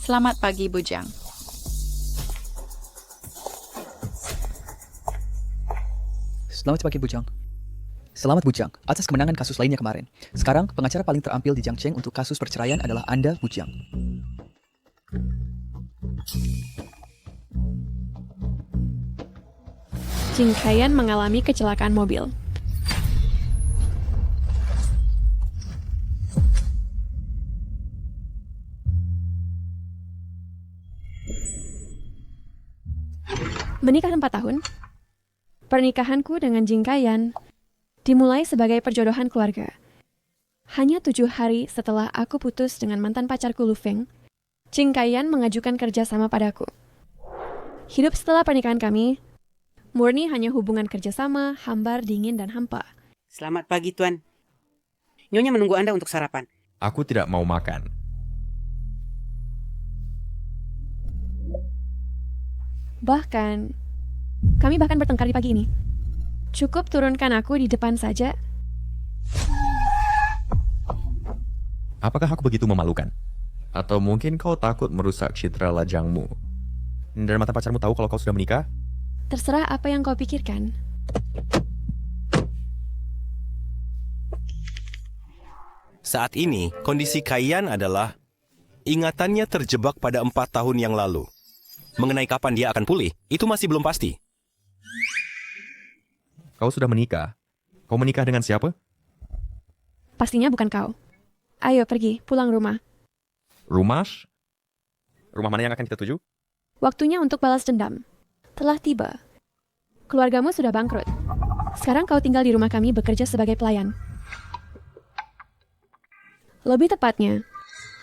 Selamat pagi, Bujang. Selamat pagi, Bujang. Selamat, Bujang, atas kemenangan kasus lainnya kemarin. Sekarang, pengacara paling terampil di Jiangcheng untuk kasus perceraian adalah Anda, Bujang. Jing Kaiyan mengalami kecelakaan mobil. Menikah 4 tahun, pernikahanku dengan Jing Kaiyan dimulai sebagai perjodohan keluarga. Hanya 7 hari setelah aku putus dengan mantan pacarku Lu Feng, Jing Kaiyan mengajukan kerjasama padaku. Hidup setelah pernikahan kami murni hanya hubungan kerjasama, hambar, dingin, dan hampa. Selamat pagi, Tuan. Nyonya menunggu Anda untuk sarapan. Aku tidak mau makan. Bahkan, kami bahkan bertengkar di pagi ini. Cukup turunkan aku di depan saja. Apakah aku begitu memalukan? Atau mungkin kau takut merusak citra lajangmu? Dan mata pacarmu tahu kalau kau sudah menikah? Terserah apa yang kau pikirkan. Saat ini, kondisi Kaiyan adalah ingatannya terjebak pada 4 tahun yang lalu. Mengenai kapan dia akan pulih, itu masih belum pasti. Kau sudah menikah? Kau menikah dengan siapa? Pastinya bukan kau. Ayo pergi, pulang rumah. Rumah? Rumah mana yang akan kita tuju? Waktunya untuk balas dendam telah tiba. Keluargamu sudah bangkrut. Sekarang kau tinggal di rumah kami bekerja sebagai pelayan. Lebih tepatnya,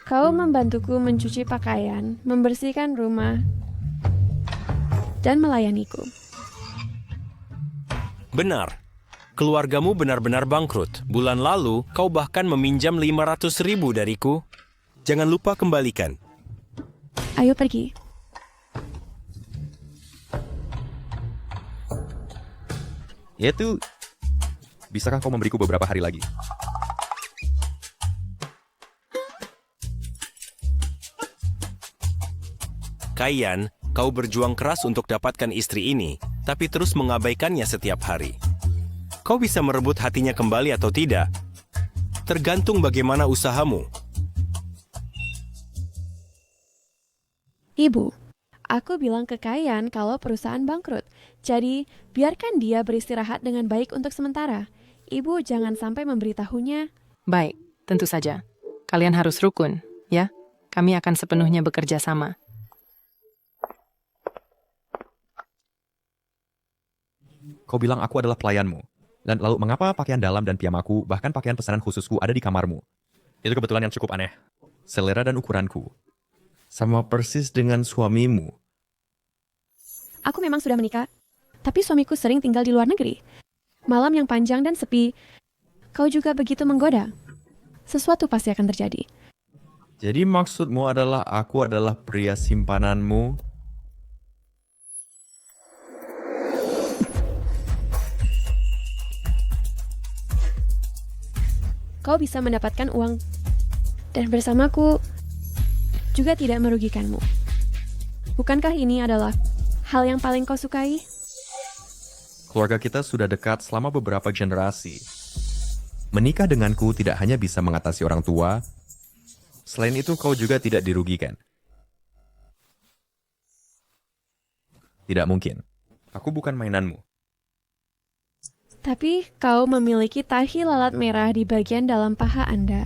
kau membantuku mencuci pakaian, membersihkan rumah, dan melayaniku. Benar. Keluargamu benar-benar bangkrut. Bulan lalu, kau bahkan meminjam 500.000 dariku. Jangan lupa kembalikan. Ayo pergi. Yaitu, bisakah kau memberiku beberapa hari lagi? Kaiyan, kau berjuang keras untuk dapatkan istri ini, tapi terus mengabaikannya setiap hari. Kau bisa merebut hatinya kembali atau tidak? Tergantung bagaimana usahamu. Ibu, aku bilang ke Kaiyan kalau perusahaan bangkrut. Jadi, biarkan dia beristirahat dengan baik untuk sementara. Ibu jangan sampai memberitahunya. Baik, tentu saja. Kalian harus rukun, ya? Kami akan sepenuhnya bekerja sama. Kau bilang aku adalah pelayanmu. Dan lalu mengapa pakaian dalam dan piyamaku, bahkan pakaian pesanan khususku ada di kamarmu? Itu kebetulan yang cukup aneh. Selera dan ukuranku sama persis dengan suamimu. Aku memang sudah menikah, tapi suamiku sering tinggal di luar negeri. Malam yang panjang dan sepi, kau juga begitu menggoda. Sesuatu pasti akan terjadi. Jadi maksudmu adalah aku adalah pria simpananmu? Kau bisa mendapatkan uang, dan bersamaku juga tidak merugikanmu. Bukankah ini adalah hal yang paling kau sukai? Keluarga kita sudah dekat selama beberapa generasi. Menikah denganku tidak hanya bisa mengatasi orang tua, selain itu kau juga tidak dirugikan. Tidak mungkin. Aku bukan mainanmu. Tapi kau memiliki tahi lalat merah di bagian dalam paha Anda.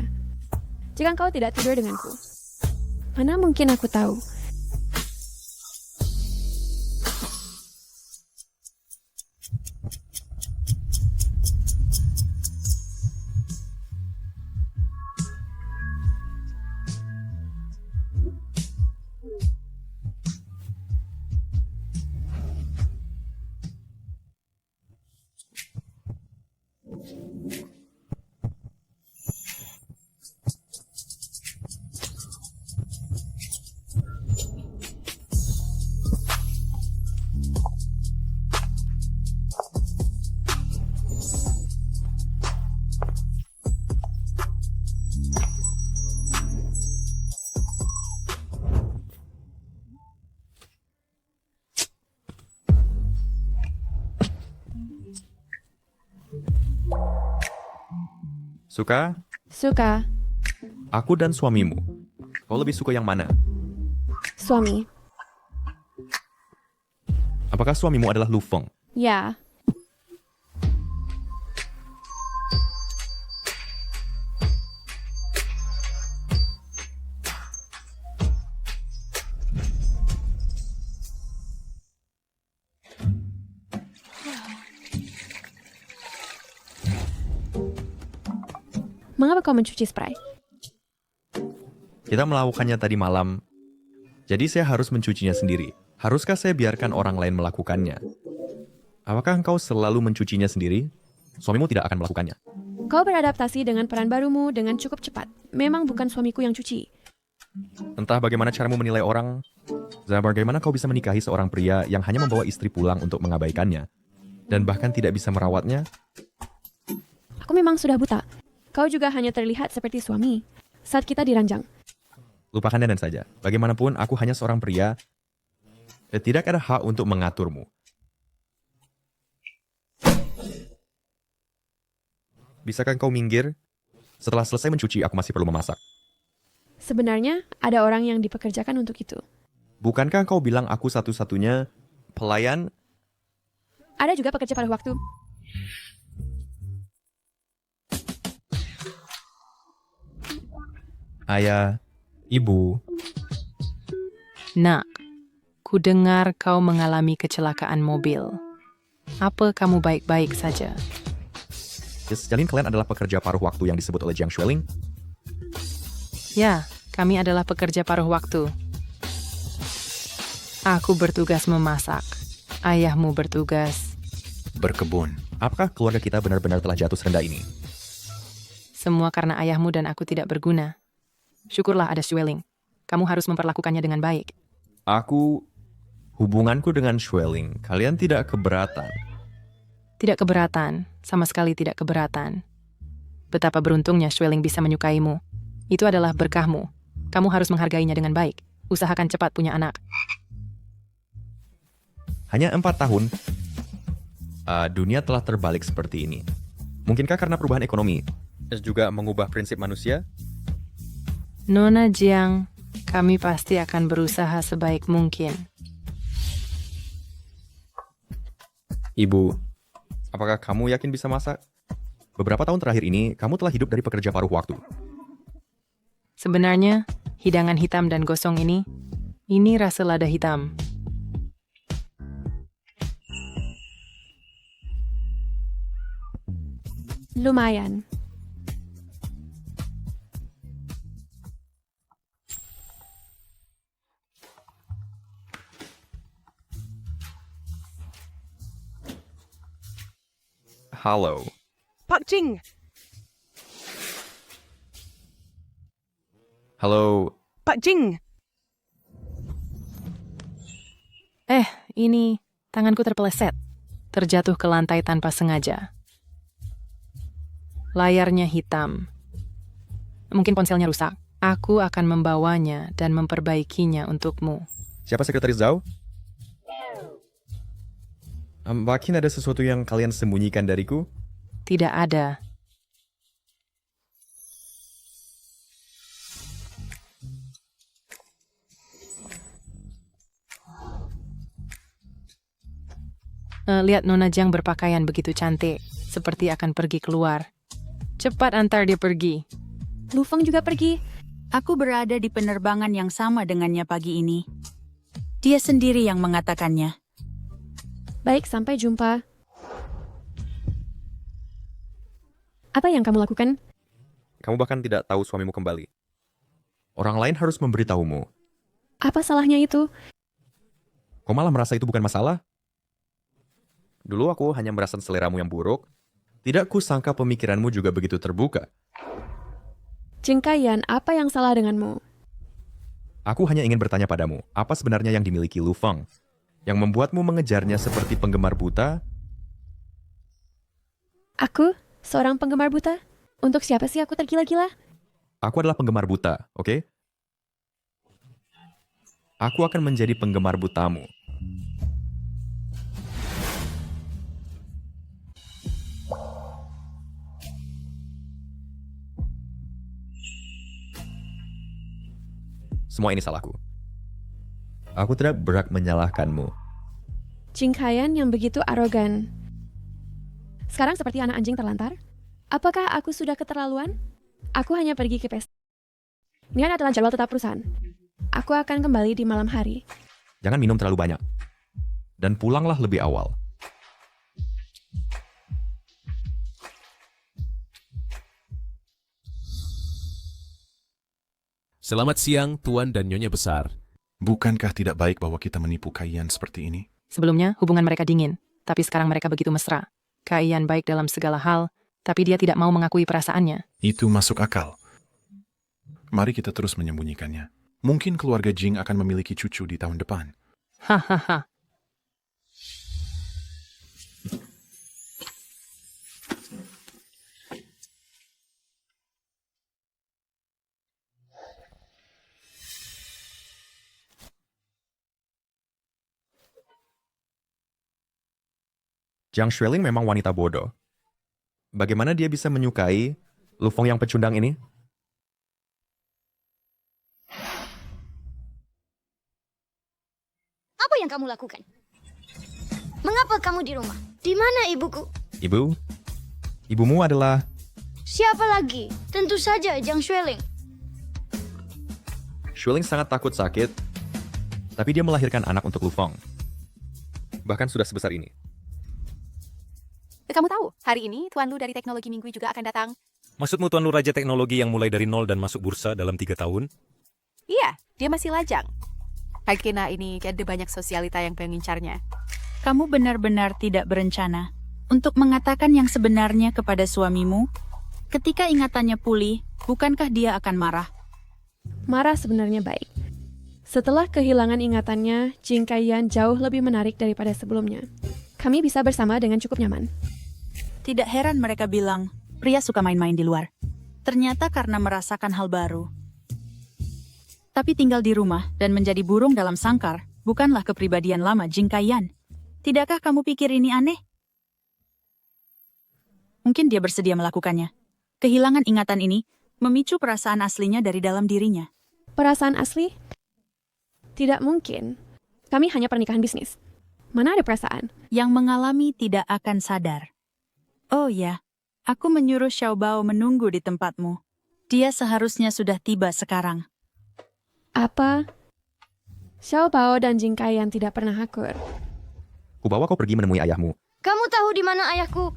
Jika kau tidak tidur denganku, mana mungkin aku tahu? Suka? Suka. Aku dan suamimu. Kau lebih suka yang mana? Suami. Apakah suamimu adalah Lu Feng? Ya. Mengapa kau mencuci spray? Kita melakukannya tadi malam, jadi saya harus mencucinya sendiri. Haruskah saya biarkan orang lain melakukannya? Apakah engkau selalu mencucinya sendiri? Suamimu tidak akan melakukannya. Kau beradaptasi dengan peran barumu dengan cukup cepat. Memang bukan suamiku yang cuci. Entah bagaimana caramu menilai orang, dan bagaimana kau bisa menikahi seorang pria yang hanya membawa istri pulang untuk mengabaikannya, dan bahkan tidak bisa merawatnya. Aku memang sudah buta. Kau juga hanya terlihat seperti suami saat kita diranjang. Lupakan dan saja. Bagaimanapun, aku hanya seorang pria. Tidak ada hak untuk mengaturmu. Bisakah kau minggir? Setelah selesai mencuci, aku masih perlu memasak. Sebenarnya, ada orang yang dipekerjakan untuk itu. Bukankah kau bilang aku satu-satunya pelayan? Ada juga pekerja pada waktu. Ayah, ibu, Nak, ku dengar kau mengalami kecelakaan mobil. Apa kamu baik-baik saja? sejalin kalian adalah pekerja paruh waktu yang disebut oleh Jiang Xueling? Ya, kami adalah pekerja paruh waktu. Aku bertugas memasak. Ayahmu bertugas. Berkebun. Apakah keluarga kita benar-benar telah jatuh serendah ini? Semua karena ayahmu dan aku tidak berguna. Syukurlah ada Xueling. Kamu harus memperlakukannya dengan baik. Hubunganku dengan Xueling, kalian tidak keberatan. Tidak keberatan, sama sekali tidak keberatan. Betapa beruntungnya Xueling bisa menyukaimu. Itu adalah berkahmu. Kamu harus menghargainya dengan baik. Usahakan cepat punya anak. Hanya 4 tahun, dunia telah terbalik seperti ini. Mungkinkah karena perubahan ekonomi? Juga mengubah prinsip manusia? Nona Jiang, kami pasti akan berusaha sebaik mungkin. Ibu, apakah kamu yakin bisa masak? Beberapa tahun terakhir ini, kamu telah hidup dari pekerja paruh waktu. Sebenarnya, hidangan hitam dan gosong ini rasa lada hitam. Lumayan. Halo. Pak Jing, Halo. Pak Jing. Ini tanganku terpeleset. Terjatuh ke lantai tanpa sengaja. Layarnya hitam. Mungkin ponselnya rusak. Aku akan membawanya dan memperbaikinya untukmu. Siapa sekretaris Zhao? Makin ada sesuatu yang kalian sembunyikan dariku? Tidak ada. Lihat Nona Jiang berpakaian begitu cantik, seperti akan pergi keluar. Cepat antar dia pergi. Lu Feng juga pergi. Aku berada di penerbangan yang sama dengannya pagi ini. Dia sendiri yang mengatakannya. Baik, sampai jumpa. Apa yang kamu lakukan? Kamu bahkan tidak tahu suamimu kembali. Orang lain harus memberitahumu. Apa salahnya itu? Kau malah merasa itu bukan masalah? Dulu aku hanya merasa seleramu yang buruk. Tidak kusangka pemikiranmu juga begitu terbuka. Jengkaian, apa yang salah denganmu? Aku hanya ingin bertanya padamu, apa sebenarnya yang dimiliki Lu Feng? Yang membuatmu mengejarnya seperti penggemar buta? Aku? Seorang penggemar buta? Untuk siapa sih aku tergila-gila? Aku adalah penggemar buta, oke? Aku akan menjadi penggemar butamu. Semua ini salahku. Aku tidak berhak menyalahkanmu. Jing Kaiyan yang begitu arogan. Sekarang seperti anak anjing terlantar? Apakah aku sudah keterlaluan? Aku hanya pergi ke pesta. Ini adalah jadwal tetap perusahaan. Aku akan kembali di malam hari. Jangan minum terlalu banyak. Dan pulanglah lebih awal. Selamat siang, Tuan dan Nyonya Besar. Bukankah tidak baik bahwa kita menipu Kaiyan seperti ini? Sebelumnya, hubungan mereka dingin, tapi sekarang mereka begitu mesra. Kaiyan baik dalam segala hal, tapi dia tidak mau mengakui perasaannya. Itu masuk akal. Mari kita terus menyembunyikannya. Mungkin keluarga Jing akan memiliki cucu di tahun depan. Hahaha. Jiang Xueling memang wanita bodoh. Bagaimana dia bisa menyukai Lu Feng yang pecundang ini? Apa yang kamu lakukan? Mengapa kamu di rumah? Di mana ibuku? Ibu? Ibumu adalah... Siapa lagi? Tentu saja Jiang Xueling. Xueling sangat takut sakit, tapi dia melahirkan anak untuk Lu Feng. Bahkan sudah sebesar ini. Kamu tahu, hari ini Tuan Lu dari Teknologi Minggu juga akan datang. Maksudmu Tuan Lu Raja Teknologi yang mulai dari nol dan masuk bursa dalam 3 tahun? Iya, dia masih lajang. Karena ini ada banyak sosialita yang mengincarnya. Kamu benar-benar tidak berencana untuk mengatakan yang sebenarnya kepada suamimu? Ketika ingatannya pulih, bukankah dia akan marah? Marah sebenarnya baik. Setelah kehilangan ingatannya, Jing Kaiyan jauh lebih menarik daripada sebelumnya. Kami bisa bersama dengan cukup nyaman. Tidak heran mereka bilang, pria suka main-main di luar. Ternyata karena merasakan hal baru. Tapi tinggal di rumah dan menjadi burung dalam sangkar, bukanlah kepribadian lama Jing Kaiyan. Tidakkah kamu pikir ini aneh? Mungkin dia bersedia melakukannya. Kehilangan ingatan ini memicu perasaan aslinya dari dalam dirinya. Perasaan asli? Tidak mungkin. Kami hanya pernikahan bisnis. Mana ada perasaan? Yang mengalami tidak akan sadar. Oh ya, aku menyuruh Xiao Bao menunggu di tempatmu. Dia seharusnya sudah tiba sekarang. Apa? Xiao Bao dan Jing Kaiyan tidak pernah akur. Kubawa kau pergi menemui ayahmu. Kamu tahu di mana ayahku?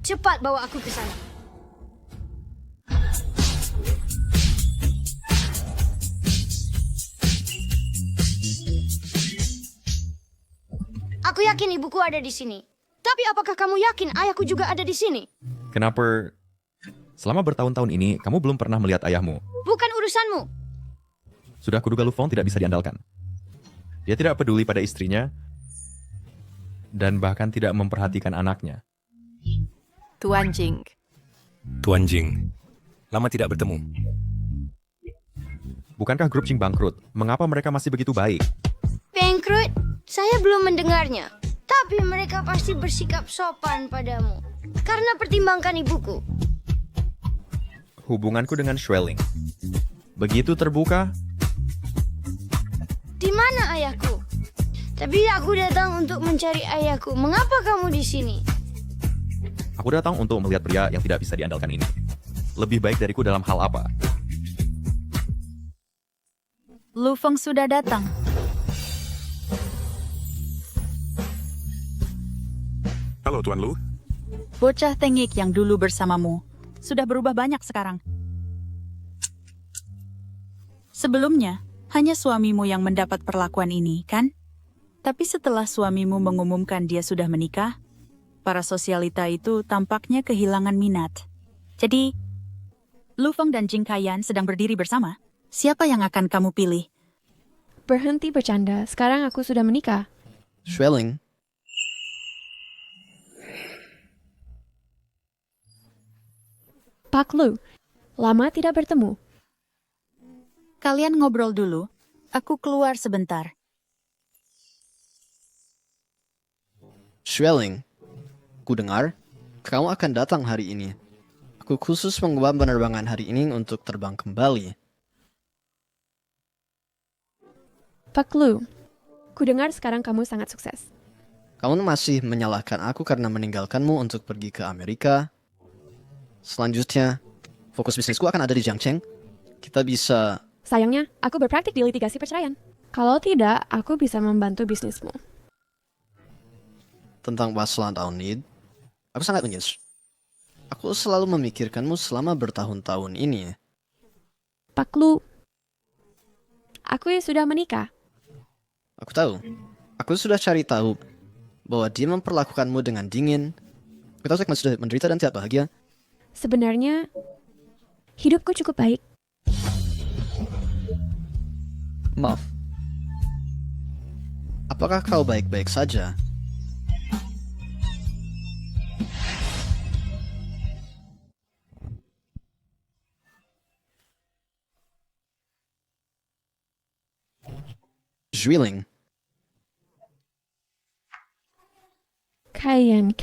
Cepat bawa aku ke sana. Aku yakin ibuku ada di sini. Tapi apakah kamu yakin ayahku juga ada di sini? Kenapa? Selama bertahun-tahun ini, kamu belum pernah melihat ayahmu. Bukan urusanmu. Sudah kuduga Lu Feng tidak bisa diandalkan. Dia tidak peduli pada istrinya, dan bahkan tidak memperhatikan anaknya. Tuan Jing. Tuan Jing, lama tidak bertemu. Bukankah grup Jing bangkrut? Mengapa mereka masih begitu baik? Bangkrut? Saya belum mendengarnya. Tapi mereka pasti bersikap sopan padamu. Karena pertimbangkan ibuku. Hubunganku dengan Xueling begitu terbuka. Di mana ayahku? Tapi aku datang untuk mencari ayahku. Mengapa kamu di sini? Aku datang untuk melihat pria yang tidak bisa diandalkan ini. Lebih baik dariku dalam hal apa? Lu Feng sudah datang. Halo Tuan Lu. Bocah tengik yang dulu bersamamu sudah berubah banyak sekarang. Sebelumnya, hanya suamimu yang mendapat perlakuan ini, kan? Tapi setelah suamimu mengumumkan dia sudah menikah, para sosialita itu tampaknya kehilangan minat. Jadi, Lu Feng dan Jing Kaiyan sedang berdiri bersama. Siapa yang akan kamu pilih? Berhenti bercanda, sekarang aku sudah menikah. Xueling, Pak Lu, lama tidak bertemu. Kalian ngobrol dulu. Aku keluar sebentar. Xueling, ku dengar kamu akan datang hari ini. Aku khusus mengubah penerbangan hari ini untuk terbang kembali. Pak Lu, kudengar sekarang kamu sangat sukses. Kamu masih menyalahkan aku karena meninggalkanmu untuk pergi ke Amerika. Selanjutnya, fokus bisnisku akan ada di Jiangcheng. Kita bisa... Sayangnya, aku berpraktik di litigasi perceraian. Kalau tidak, aku bisa membantu bisnismu. Tentang masalah Downid, aku sangat menyes. Aku selalu memikirkanmu selama bertahun-tahun ini. Pak Lu, aku sudah menikah. Aku tahu. Aku sudah cari tahu bahwa dia memperlakukanmu dengan dingin. Aku tahu kamu sudah menderita dan tidak bahagia. Sebenarnya, hidupku cukup baik. Maaf. Apakah kau baik-baik saja? Zwilling. Kayan.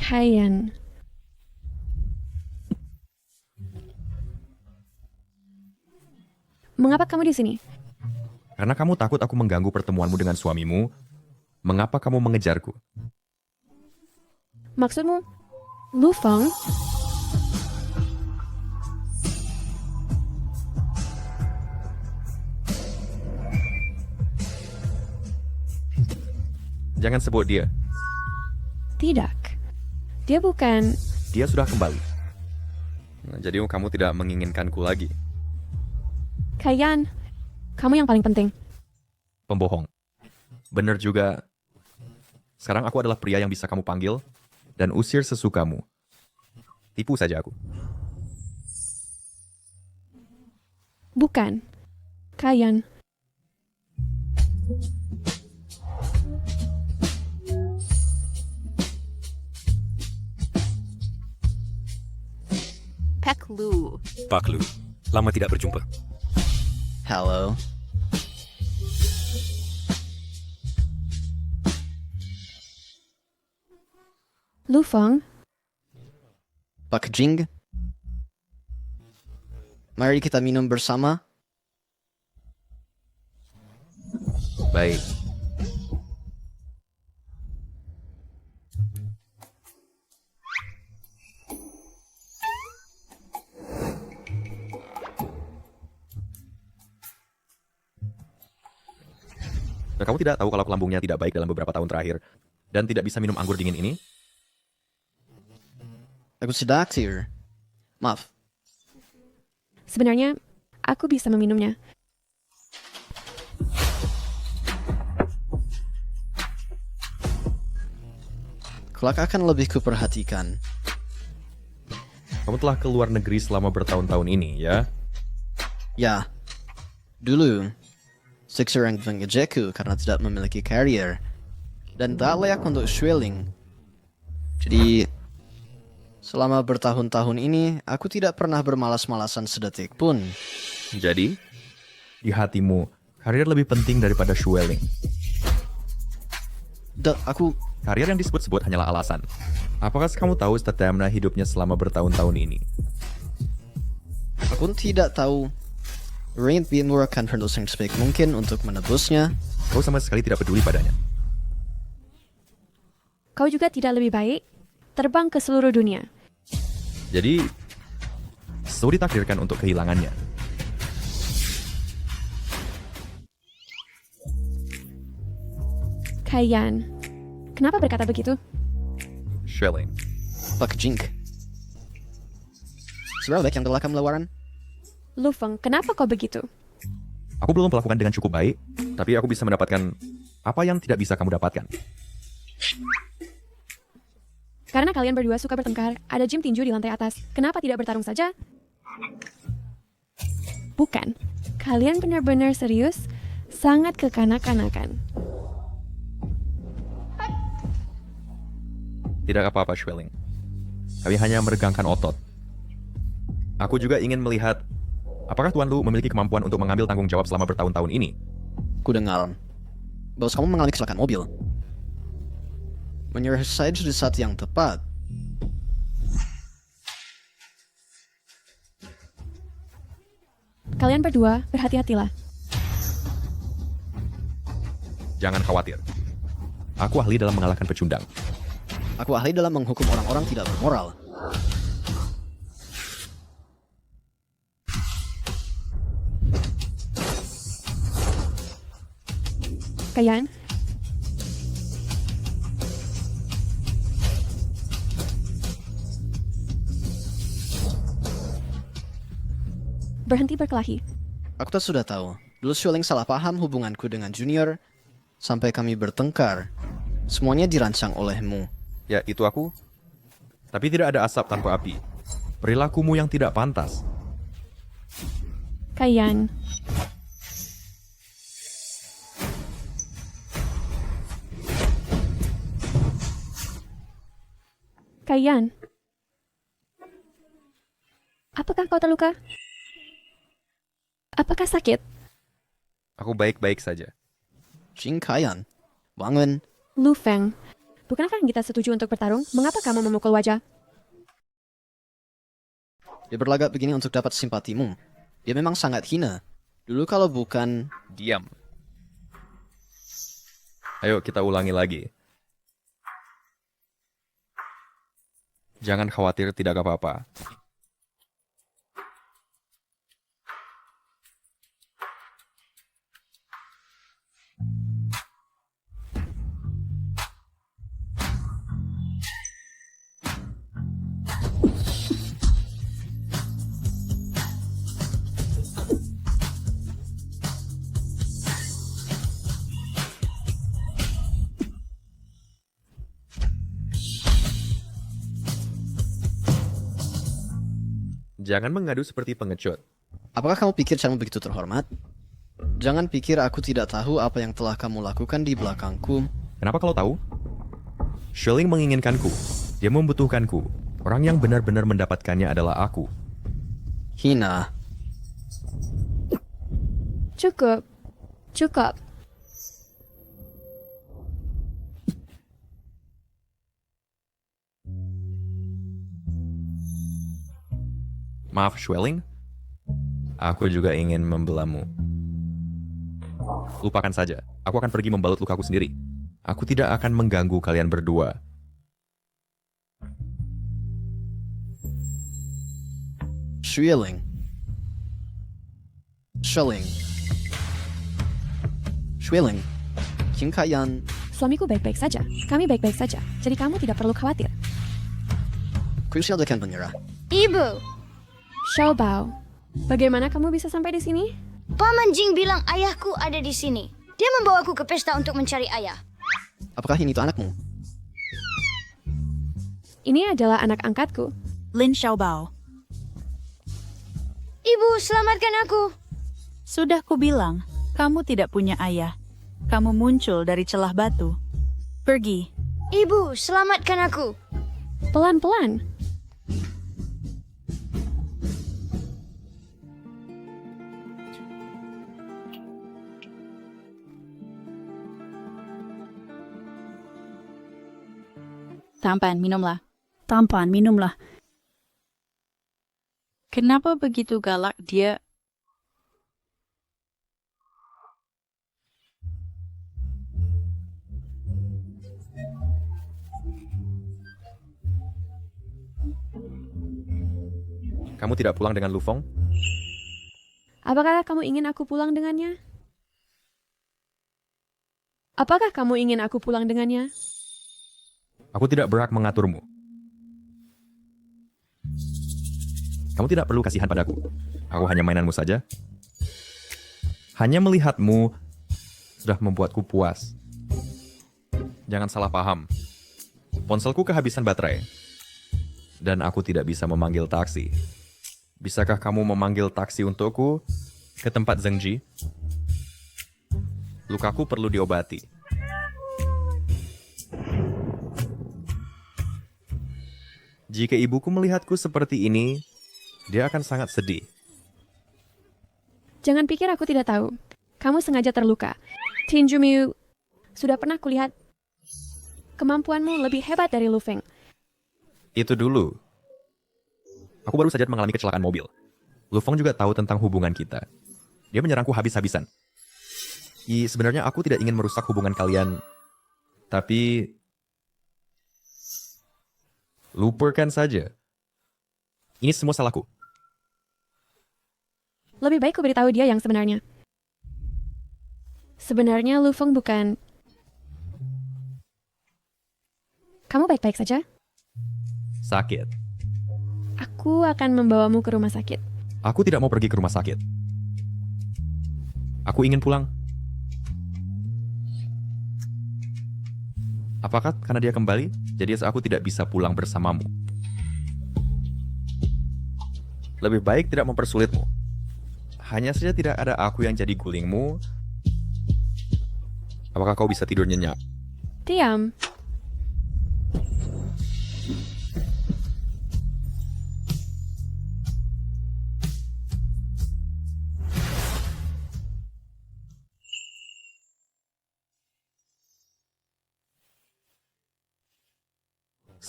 Mengapa kamu di sini? Karena kamu takut aku mengganggu pertemuanmu dengan suamimu, mengapa kamu mengejarku? Maksudmu, Lu Feng? Jangan sebut dia. Tidak. Dia bukan... Dia sudah kembali. Nah, jadi kamu tidak menginginkanku lagi. Kayan, kamu yang paling penting. Pembohong. Benar juga. Sekarang aku adalah pria yang bisa kamu panggil dan usir sesukamu. Tipu saja aku. Bukan. Kayan. Pak Lu. Pak Lu, lama tidak berjumpa. Halo. Lu Feng, Pak Jing. Mari kita minum bersama. Baik. Nah, kamu tidak tahu kalau lambungnya tidak baik dalam beberapa tahun terakhir dan tidak bisa minum anggur dingin ini? Aku sedaksir. Maaf. sebenarnya aku bisa meminumnya. Kelak akan lebih kuperhatikan. Kamu telah keluar negeri selama bertahun-tahun ini, ya? Ya. Dulu, Sixer yang mengejekku karena tidak memiliki karier dan tak layak untuk Schweling. Jadi, selama bertahun-tahun ini, aku tidak pernah bermalas-malasan sedetik pun. Jadi, di hatimu, karier lebih penting daripada Schweling. Karier yang disebut-sebut hanyalah alasan. Apakah kamu tahu Statamna hidupnya selama bertahun-tahun ini? Aku tidak tahu. Rain Binmur akan berusaha sebaik mungkin untuk menebusnya. Kau sama sekali tidak peduli padanya. Kau juga tidak lebih baik terbang ke seluruh dunia. Jadi, Su ditakdirkan untuk kehilangannya. Kayan, kenapa berkata begitu? Schweling. Pak Jink. Seberapa baik yang telah kamu lawaran? Lu Feng, kenapa kau begitu? Aku belum melakukan dengan cukup baik, tapi aku bisa mendapatkan apa yang tidak bisa kamu dapatkan. Karena kalian berdua suka bertengkar, ada gym tinju di lantai atas. Kenapa tidak bertarung saja? Bukan. Kalian benar-benar serius, sangat kekanak-kanakan. Tidak apa-apa, Schweling. Kami hanya meregangkan otot. Aku juga ingin melihat apakah Tuan Lu memiliki kemampuan untuk mengambil tanggung jawab selama bertahun-tahun ini. Ku dengar bahwa kamu mengalami kecelakaan mobil. Menyerah saya di saat yang tepat. Kalian berdua berhati-hatilah. Jangan khawatir. Aku ahli dalam mengalahkan pecundang. Aku ahli dalam menghukum orang-orang tidak bermoral. Kayan, berhenti berkelahi. Aku tak sudah tahu. Dulu Shueling salah paham hubunganku dengan Junior, sampai kami bertengkar. Semuanya dirancang olehmu. Ya, itu aku. Tapi tidak ada asap tanpa api. Perilakumu yang tidak pantas. Kayan, Kayan, apakah kau terluka? Apakah sakit? Aku baik-baik saja. Jing Kayan, bangun. Lu Feng, bukankah kita setuju untuk bertarung? Mengapa kamu memukul wajah? Dia berlagak begini untuk dapat simpatimu. Dia memang sangat hina. Dulu kalau bukan... Diam. Ayo kita ulangi lagi. Jangan khawatir, tidak apa-apa. Jangan mengadu seperti pengecut. Apakah kamu pikir caramu begitu terhormat? Jangan pikir aku tidak tahu apa yang telah kamu lakukan di belakangku. Kenapa kalau tahu? Shueling menginginkanku. Dia membutuhkanku. Orang yang benar-benar mendapatkannya adalah aku. Hina. Cukup. Cukup. Maaf, Shueling. Aku juga ingin membelamu. Lupakan saja. Aku akan pergi membalut lukaku sendiri. Aku tidak akan mengganggu kalian berdua. Shueling. Shueling. Shueling. Jing Kayan. Suamiku baik-baik saja. Kami baik-baik saja. Jadi kamu tidak perlu khawatir. Crucial akan menyerah. Ibu, Xiao Bao, bagaimana kamu bisa sampai di sini? Paman Jing bilang ayahku ada di sini. Dia membawaku ke pesta untuk mencari ayah. Apakah ini itu anakmu? Ini adalah anak angkatku. Lin Xiaobao. Ibu, selamatkan aku. Sudah kubilang, kamu tidak punya ayah. Kamu muncul dari celah batu. Pergi. Ibu, selamatkan aku. Pelan-pelan. Tampan, minumlah. Tampan, minumlah. Kenapa begitu galak dia? Kamu tidak pulang dengan Lu Feng? Apakah kamu ingin aku pulang dengannya? Apakah kamu ingin aku pulang dengannya? Aku tidak berhak mengaturmu. Kamu tidak perlu kasihan padaku. Aku hanya mainanmu saja. Hanya melihatmu sudah membuatku puas. Jangan salah paham. Ponselku kehabisan baterai. Dan aku tidak bisa memanggil taksi. Bisakah kamu memanggil taksi untukku ke tempat Zhengji? Lukaku perlu diobati. Jika ibuku melihatku seperti ini, dia akan sangat sedih. Jangan pikir aku tidak tahu. Kamu sengaja terluka. Tinjumu, sudah pernah kulihat kemampuanmu lebih hebat dari Lu Feng. Itu dulu. Aku baru saja mengalami kecelakaan mobil. Lu Feng juga tahu tentang hubungan kita. Dia menyerangku habis-habisan. Sebenarnya aku tidak ingin merusak hubungan kalian. Tapi... lupakan saja. Ini semua salahku. Lebih baik ku beritahu dia yang sebenarnya. Sebenarnya Lu Feng bukan... Kamu baik-baik saja? Sakit. Aku akan membawamu ke rumah sakit. Aku tidak mau pergi ke rumah sakit. Aku ingin pulang. Apakah karena dia kembali, jadi aku tidak bisa pulang bersamamu? Lebih baik tidak mempersulitmu. Hanya saja tidak ada aku yang jadi gulingmu. Apakah kau bisa tidur nyenyak? Diam.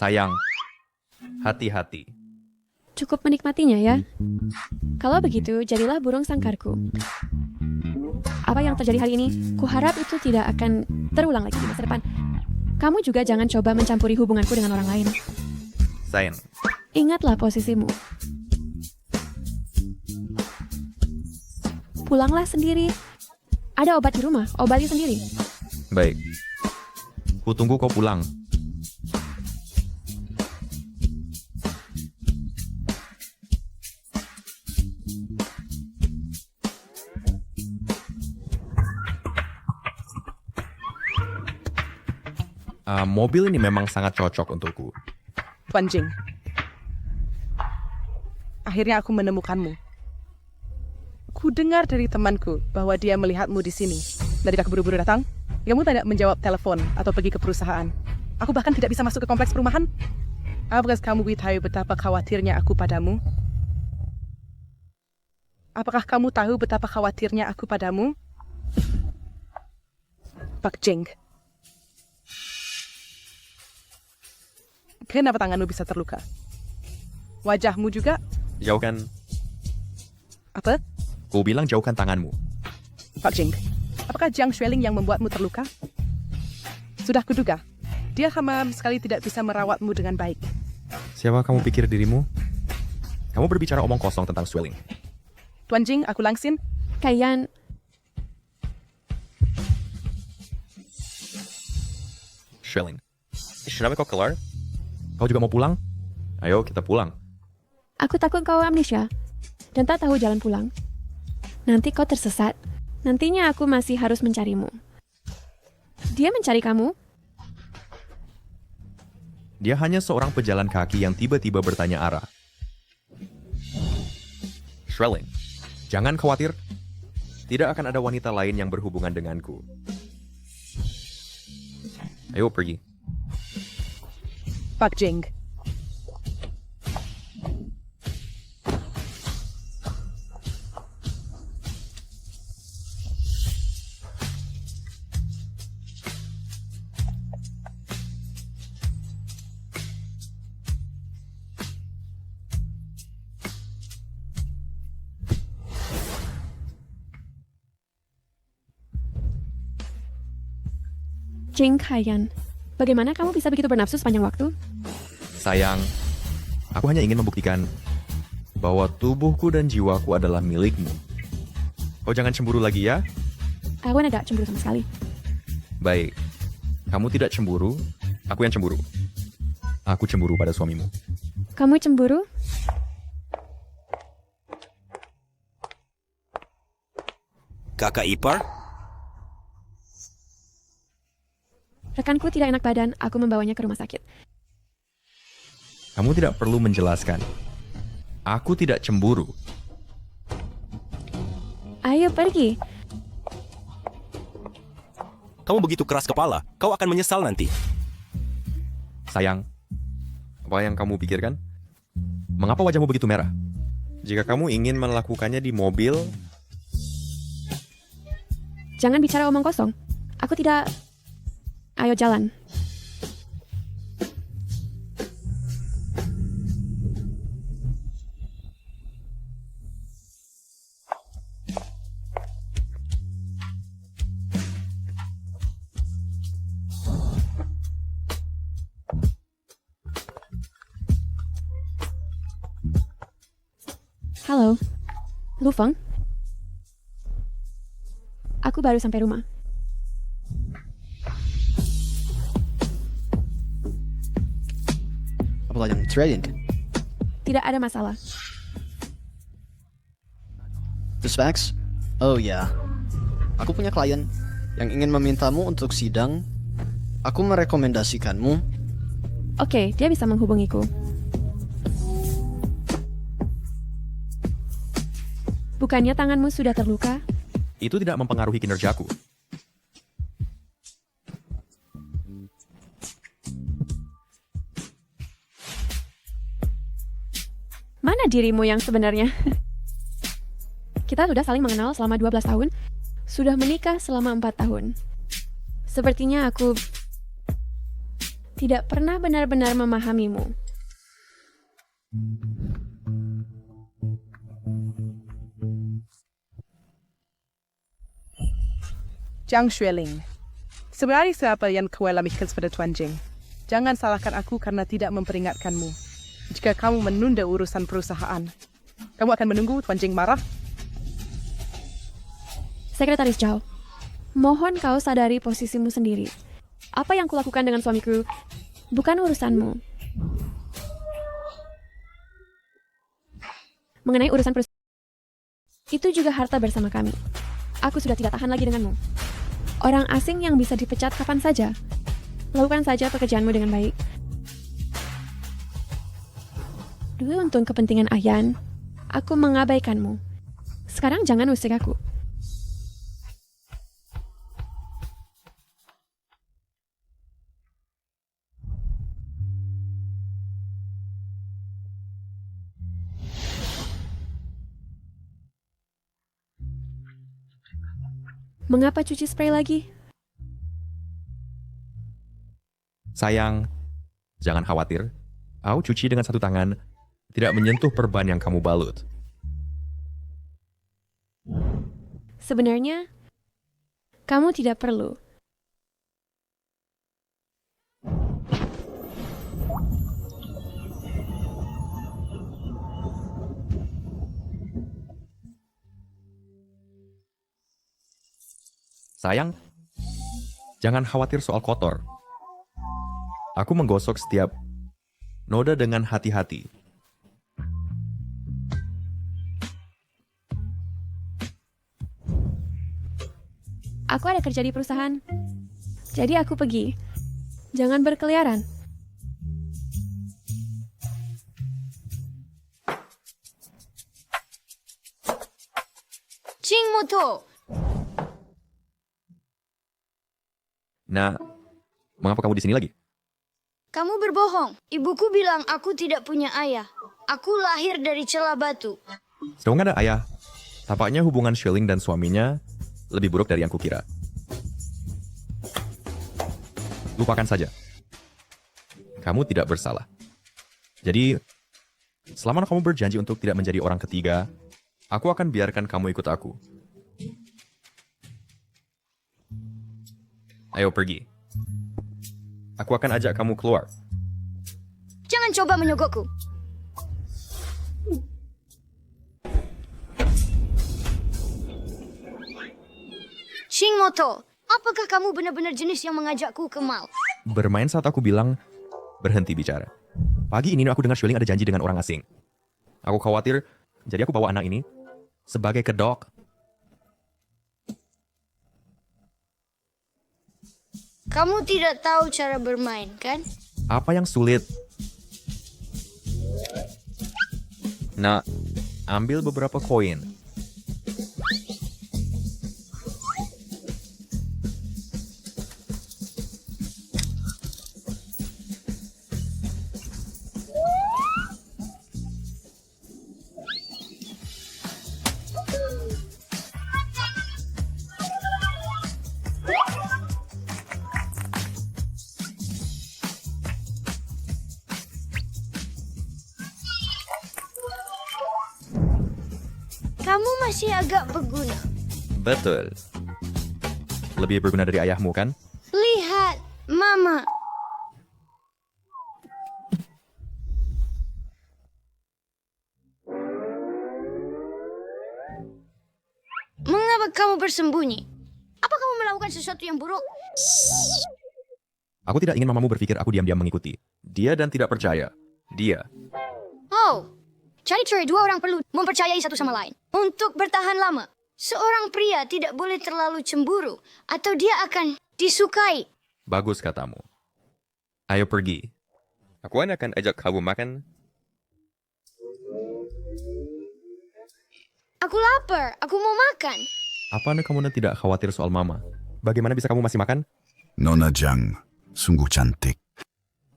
Sayang, hati-hati. Cukup menikmatinya ya. Kalau begitu, jadilah burung sangkarku. Apa yang terjadi hari ini, kuharap itu tidak akan terulang lagi di masa depan. Kamu juga jangan coba mencampuri hubunganku dengan orang lain. Sayang, Ingatlah posisimu. Pulanglah sendiri. Ada obat di rumah, obati sendiri. baik. Ku tunggu kau pulang. Mobil ini memang sangat cocok untukku. Tuan Jing, akhirnya aku menemukanmu. Ku dengar dari temanku bahwa dia melihatmu di sini. Dan tidak keburu-buru datang, kamu tidak menjawab telepon atau pergi ke perusahaan. Aku bahkan tidak bisa masuk ke kompleks perumahan. Apakah kamu tahu betapa khawatirnya aku padamu? Apakah kamu tahu betapa khawatirnya aku padamu? Pak Jing. Kenapa tanganmu bisa terluka? Wajahmu juga? Jauhkan. Apa? Ku bilang jauhkan tanganmu. Pak Jing, apakah Jiang Xueling yang membuatmu terluka? Sudah kuduga. Dia sama sekali tidak bisa merawatmu dengan baik. Siapa kamu pikir dirimu? Kamu berbicara omong kosong tentang Xueling. Tuan Jing, aku Langsin. Kalian... Xueling. Kenapa kau keluar? Kau juga mau pulang? Ayo kita pulang. Aku takut kau amnesia dan tak tahu jalan pulang. Nanti kau tersesat. Nantinya aku masih harus mencarimu. Dia mencari kamu? Dia hanya seorang pejalan kaki yang tiba-tiba bertanya arah. Xueling, jangan khawatir. Tidak akan ada wanita lain yang berhubungan denganku. Ayo pergi. Pak Jing. Jing Kaiyan, bagaimana kamu bisa begitu bernafsu sepanjang waktu? Sayang, aku hanya ingin membuktikan bahwa tubuhku dan jiwaku adalah milikmu. Kau jangan cemburu lagi ya? Aku tidak cemburu sama sekali. Baik, kamu tidak cemburu, aku yang cemburu. Aku cemburu pada suamimu. Kamu cemburu? Kakak ipar? Rekanku tidak enak badan, aku membawanya ke rumah sakit. Kamu tidak perlu menjelaskan. Aku tidak cemburu. Ayo pergi. Kamu begitu keras kepala, kau akan menyesal nanti. Sayang, apa yang kamu pikirkan? Mengapa wajahmu begitu merah? Jika kamu ingin melakukannya di mobil... Jangan bicara omong kosong. Aku tidak... Ayo jalan. Halo. Lu Feng? Aku baru sampai rumah. Apa yang trading? Tidak ada masalah. Terus Max? Oh ya, aku punya klien yang ingin memintamu untuk sidang. Aku merekomendasikanmu. Oke, dia bisa menghubungiku. Bukannya tanganmu sudah terluka? Itu tidak mempengaruhi kinerjaku. Mana dirimu yang sebenarnya? Kita sudah saling mengenal selama 12 tahun, sudah menikah selama 4 tahun. Sepertinya aku tidak pernah benar-benar memahamimu. Zhang Xueling. Sebenarnya siapa yang kau alamikan pada Tuan Jing? Jangan salahkan aku karena tidak memperingatkanmu. Jika kamu menunda urusan perusahaan, kamu akan menunggu Tuan Jing marah? Sekretaris Zhao, mohon kau sadari posisimu sendiri. Apa yang kulakukan dengan suamiku bukan urusanmu. Mengenai urusan perusahaan, itu juga harta bersama kami. Aku sudah tidak tahan lagi denganmu. Orang asing yang bisa dipecat kapan saja. Lakukan saja pekerjaanmu dengan baik. Dulu untuk kepentingan Ayan, aku mengabaikanmu. Sekarang jangan usik aku. Mengapa cuci spray lagi? Sayang, jangan khawatir. Aku cuci dengan satu tangan, tidak menyentuh perban yang kamu balut. Sebenarnya, kamu tidak perlu. Sayang, jangan khawatir soal kotor. Aku menggosok setiap noda dengan hati-hati. Aku ada kerja di perusahaan. Jadi aku pergi. Jangan berkeliaran. Ching Moto, Nah, mengapa kamu di sini lagi? kamu berbohong. Ibuku bilang aku tidak punya ayah. Aku lahir dari celah batu. Sedang ada ayah. Tampaknya hubungan Xueling dan suaminya lebih buruk dari yang kukira. Lupakan saja. Kamu tidak bersalah. Jadi, selama kamu berjanji untuk tidak menjadi orang ketiga, aku akan biarkan kamu ikut aku. Ayo pergi. Aku akan ajak kamu keluar. Jangan coba menyogokku. Ching Moto, apakah kamu benar-benar jenis yang mengajakku ke mall? Bermain saat aku bilang, berhenti bicara. Pagi ini aku dengar Xueling ada janji dengan orang asing. Aku khawatir, jadi aku bawa anak ini sebagai kedok. Kamu tidak tahu cara bermain, kan? Apa yang sulit? Nah, ambil beberapa koin. Kamu masih agak berguna. Betul. Lebih berguna dari ayahmu, kan? Lihat, Mama. kamu bersembunyi? Apa kamu melakukan sesuatu yang buruk? Aku tidak ingin mamamu berpikir aku diam-diam mengikuti. Dia dan tidak percaya. Dia. Oh, jadi cerai dua orang perlu mempercayai satu sama lain. Untuk bertahan lama, seorang pria tidak boleh terlalu cemburu atau dia akan disukai. Bagus katamu. Ayo pergi. Aku akan ajak kamu makan. Aku lapar, aku mau makan. Apa kamu tidak khawatir soal mama? Bagaimana bisa kamu masih makan? Nona Jiang, sungguh cantik.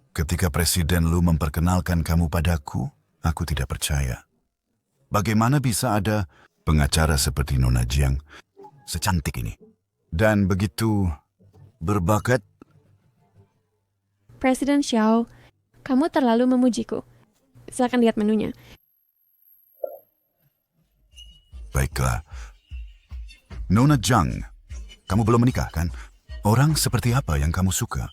Ketika Presiden Lu memperkenalkan kamu padaku, aku tidak percaya. Bagaimana bisa ada pengacara seperti Nona Jiang secantik ini? Dan begitu berbakat. Presiden Xiao, kamu terlalu memujiku. Silakan lihat menunya. Baiklah. Nona Jiang, kamu belum menikah, kan? Orang seperti apa yang kamu suka?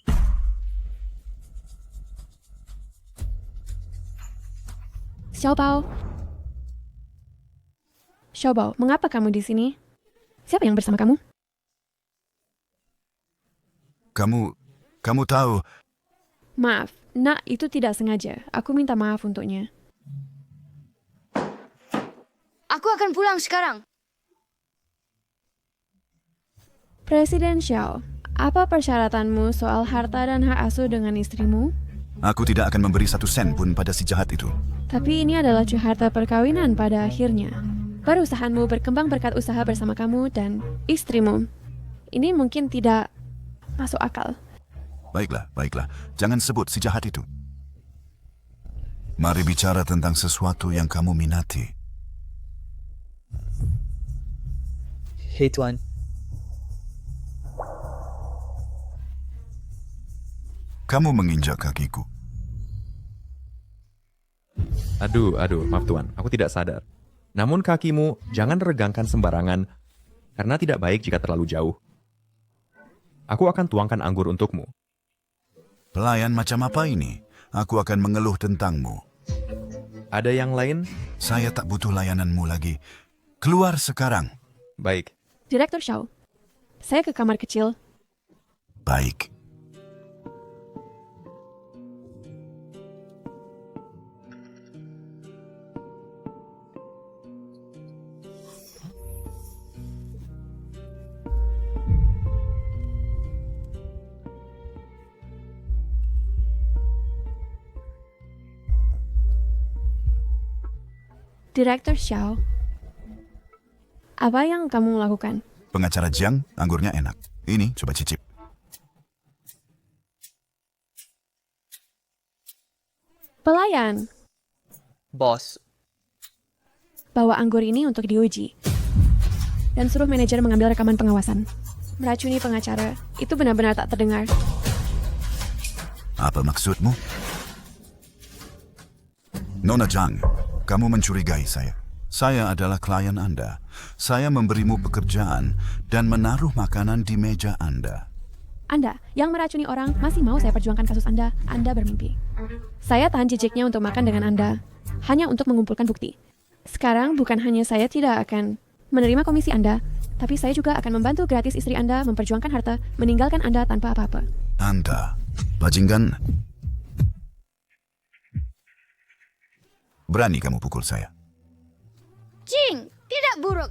Xiaobao. Xiaobao, mengapa kamu di sini? Siapa yang bersama kamu? Kamu tahu... Maaf, nak, itu tidak sengaja. Aku minta maaf untuknya. Aku akan pulang sekarang. Presiden Xiao, apa persyaratanmu soal harta dan hak asuh dengan istrimu? Aku tidak akan memberi 1 sen pun pada si jahat itu. Tapi ini adalah harta perkawinan pada akhirnya. Perusahaanmu berkembang berkat usaha bersama kamu dan istrimu. Ini mungkin tidak masuk akal. Baiklah. Jangan sebut si jahat itu. Mari bicara tentang sesuatu yang kamu minati. Hei Tuan, kamu menginjak kakiku. Aduh, maaf Tuan, aku tidak sadar. Namun kakimu jangan regangkan sembarangan, karena tidak baik jika terlalu jauh. Aku akan tuangkan anggur untukmu. Pelayan macam apa ini? Aku akan mengeluh tentangmu. Ada yang lain? Saya tak butuh layananmu lagi. Keluar sekarang. Baik. Direktur Xiao, saya ke kamar kecil. Baik. Direktur Xiao, apa yang kamu lakukan? Pengacara Jiang, anggurnya enak. Ini, coba cicip. Pelayan, bos. bawa anggur ini untuk diuji. Dan suruh manajer mengambil rekaman pengawasan. Meracuni pengacara, itu benar-benar tak terdengar. Apa maksudmu? Nona Jiang, kamu mencurigai saya. Saya adalah klien Anda. Saya memberimu pekerjaan dan menaruh makanan di meja Anda. Anda yang meracuni orang masih mau saya perjuangkan kasus Anda. Anda bermimpi. Saya tahan jijiknya untuk makan dengan Anda, hanya untuk mengumpulkan bukti. Sekarang bukan hanya saya tidak akan menerima komisi Anda, tapi saya juga akan membantu gratis istri Anda memperjuangkan harta, meninggalkan Anda tanpa apa-apa. Anda, bajingan. Berani kamu pukul saya? Jing, tidak buruk.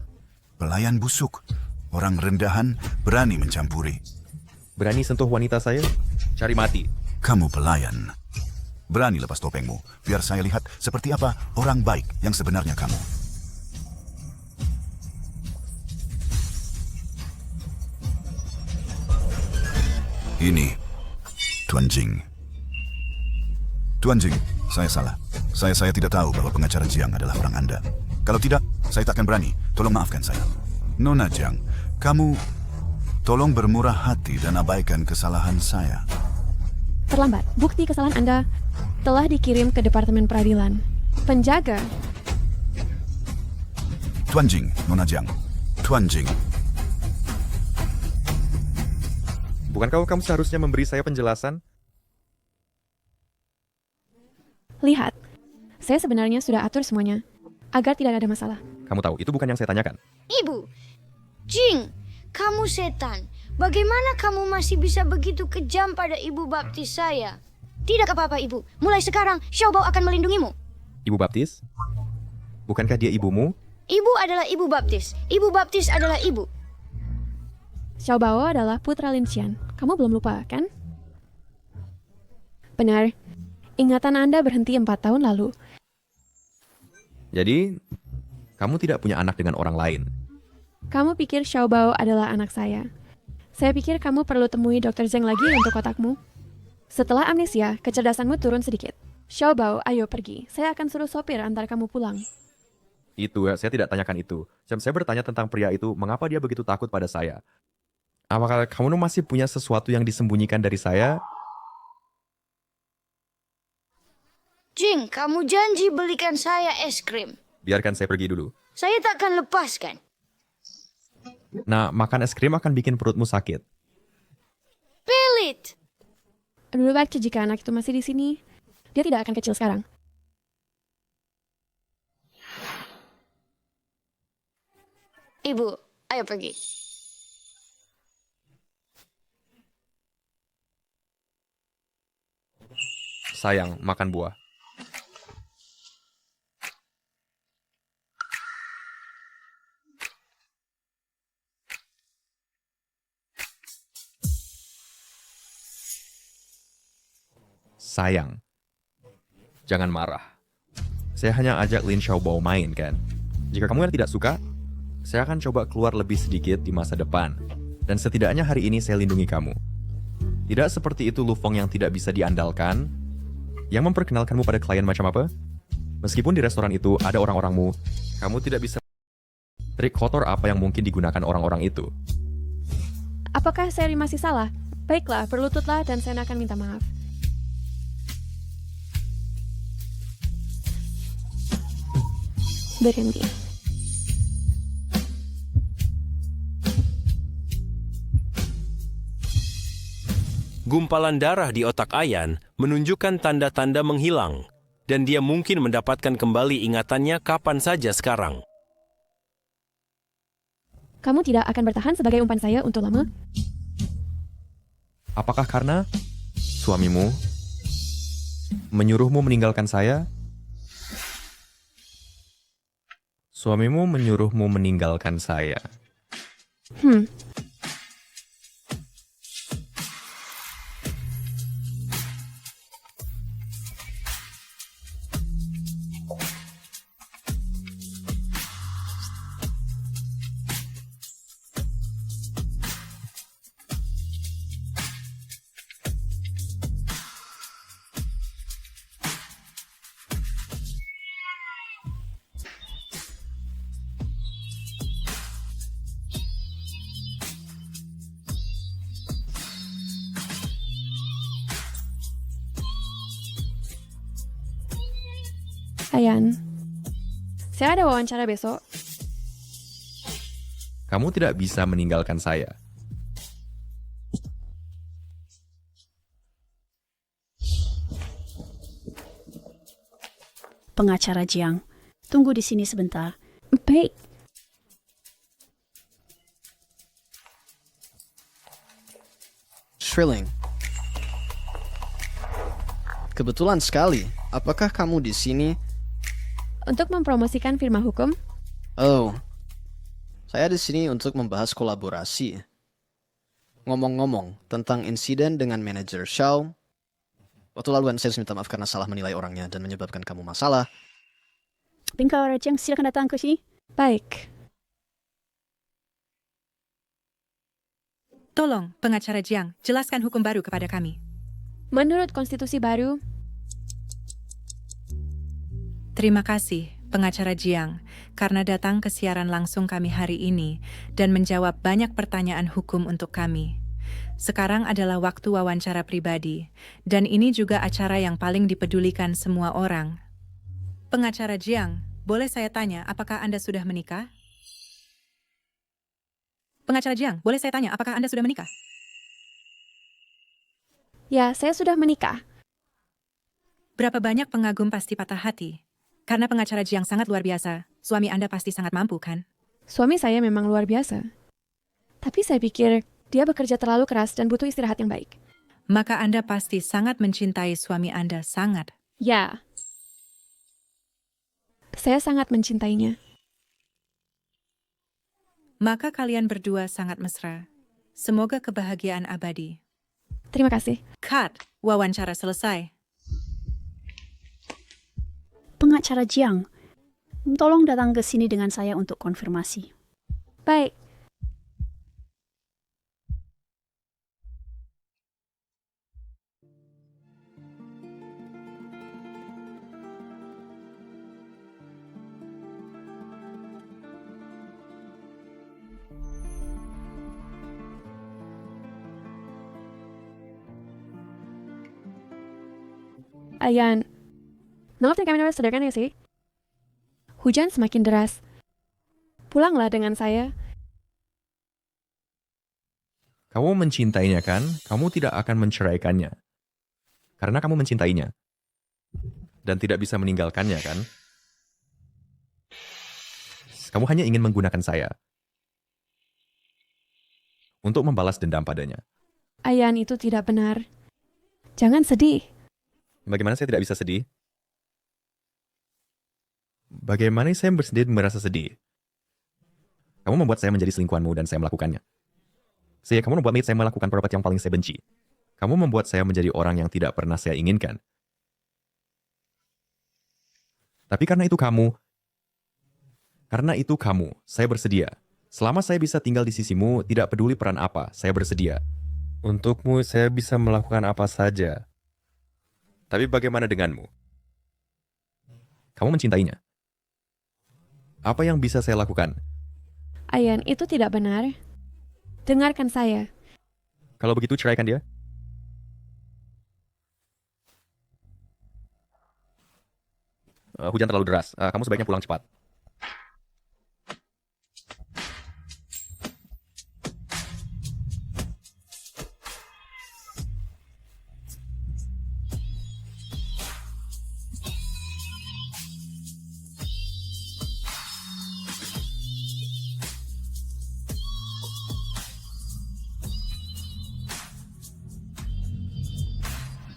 Pelayan busuk. Orang rendahan berani mencampuri. Berani sentuh wanita saya? Cari mati. Kamu pelayan. Berani lepas topengmu, biar saya lihat seperti apa orang baik yang sebenarnya kamu. Ini, Tuan Jing. Tuan Jing, saya salah. Saya tidak tahu bahwa pengacara Jiang adalah orang Anda. Kalau tidak, saya tak akan berani. Tolong maafkan saya. Nona Jiang, kamu tolong bermurah hati dan abaikan kesalahan saya. Terlambat, bukti kesalahan Anda telah dikirim ke Departemen Peradilan. Penjaga. Tuan Jing, Nona Jiang. Tuan Jing. Bukankah kamu seharusnya memberi saya penjelasan? Lihat, saya sebenarnya sudah atur semuanya agar tidak ada masalah. Kamu tahu, itu bukan yang saya tanyakan. Ibu, Jing, kamu setan. Bagaimana kamu masih bisa begitu kejam pada ibu baptis saya? Tidak apa-apa, Ibu. Mulai sekarang, Xiaobao akan melindungimu. Ibu baptis? Bukankah dia ibumu? Ibu adalah ibu baptis. Ibu baptis adalah ibu. Xiaobao adalah putra Lin Xian. Kamu belum lupa, kan? Benar. Ingatan Anda berhenti 4 tahun lalu. Jadi, kamu tidak punya anak dengan orang lain. Kamu pikir Xiaobao adalah anak saya. Saya pikir kamu perlu temui Dr. Zheng lagi untuk otakmu. Setelah amnesia, kecerdasanmu turun sedikit. Xiaobao, ayo pergi. Saya akan suruh sopir antar kamu pulang. Itu, saya tidak tanyakan itu. Saya bertanya tentang pria itu, mengapa dia begitu takut pada saya. Apakah kamu masih punya sesuatu yang disembunyikan dari saya? Jing, kamu janji belikan saya es krim. Biarkan saya pergi dulu. Saya takkan lepaskan. Nah, makan es krim akan bikin perutmu sakit. Pelit. Lebih baik jika anak itu masih di sini. Dia tidak akan kecil sekarang. Ibu, ayo pergi. Sayang, makan buah. Sayang, jangan marah. Saya hanya ajak Lin Xiaobao main, kan? Jika kamu yang tidak suka, saya akan coba keluar lebih sedikit di masa depan. Dan setidaknya hari ini saya lindungi kamu. Tidak seperti itu Lu Feng yang tidak bisa diandalkan, yang memperkenalkanmu pada klien macam apa? Meskipun di restoran itu ada orang-orangmu, kamu tidak bisa trik kotor apa yang mungkin digunakan orang-orang itu. Apakah saya masih salah? Baiklah, berlututlah dan saya akan minta maaf. Berhenti. Gumpalan darah di otak Ayan menunjukkan tanda-tanda menghilang, dan dia mungkin mendapatkan kembali ingatannya kapan saja sekarang. Kamu tidak akan bertahan sebagai umpan saya untuk lama? Apakah karena suamimu menyuruhmu meninggalkan saya? Suamimu menyuruhmu meninggalkan saya. Ayan, saya ada wawancara besok. Kamu tidak bisa meninggalkan saya. Pengacara Jiang, tunggu di sini sebentar. Baik. Shrilling. Kebetulan sekali. Apakah kamu di sini? Untuk mempromosikan firma hukum? Oh, saya di sini untuk membahas kolaborasi. Ngomong-ngomong tentang insiden dengan manajer Xiao, waktu lalu saya minta maaf karena salah menilai orangnya dan menyebabkan kamu masalah. Pengacara Jiang, silakan datang ke sini. Baik. Tolong, pengacara Jiang, jelaskan hukum baru kepada kami. Menurut konstitusi baru, Terima kasih, pengacara Jiang, karena datang ke siaran langsung kami hari ini dan menjawab banyak pertanyaan hukum untuk kami. Sekarang adalah waktu wawancara pribadi, dan ini juga acara yang paling dipedulikan semua orang. Pengacara Jiang, boleh saya tanya apakah Anda sudah menikah? Pengacara Jiang, boleh saya tanya apakah Anda sudah menikah? ya, saya sudah menikah. Berapa banyak pengagum pasti patah hati? Karena pengacara Jiang sangat luar biasa. Suami Anda pasti sangat mampu, kan? Suami saya memang luar biasa. Tapi saya pikir dia bekerja terlalu keras dan butuh istirahat yang baik. Maka Anda pasti sangat mencintai suami Anda, sangat. Ya. Saya sangat mencintainya. Maka kalian berdua sangat mesra. Semoga kebahagiaan abadi. Terima kasih. Cut. Wawancara selesai. Pengacara Jiang, tolong datang ke sini dengan saya untuk konfirmasi. Baik. Ayan, maaf nih kami harus sadarkan ya sih. Hujan semakin deras. Pulanglah dengan saya. Kamu mencintainya kan? Kamu tidak akan menceraikannya. Karena kamu mencintainya. Dan tidak bisa meninggalkannya kan? Kamu hanya ingin menggunakan saya. Untuk membalas dendam padanya. Ayan, itu tidak benar. Jangan sedih. Bagaimana saya tidak bisa sedih? Bagaimana saya sendiri merasa sedih? Kamu membuat saya menjadi selingkuhanmu dan saya melakukannya. Kamu membuat saya melakukan perbuatan yang paling saya benci. Kamu membuat saya menjadi orang yang tidak pernah saya inginkan. Tapi karena itu kamu, saya bersedia. Selama saya bisa tinggal di sisimu, tidak peduli peran apa, saya bersedia. Untukmu, saya bisa melakukan apa saja. Tapi bagaimana denganmu? Kamu mencintainya. Apa yang bisa saya lakukan? Ayan, itu tidak benar. Dengarkan saya. Kalau begitu, ceraikan dia. Hujan terlalu deras. Kamu sebaiknya pulang cepat.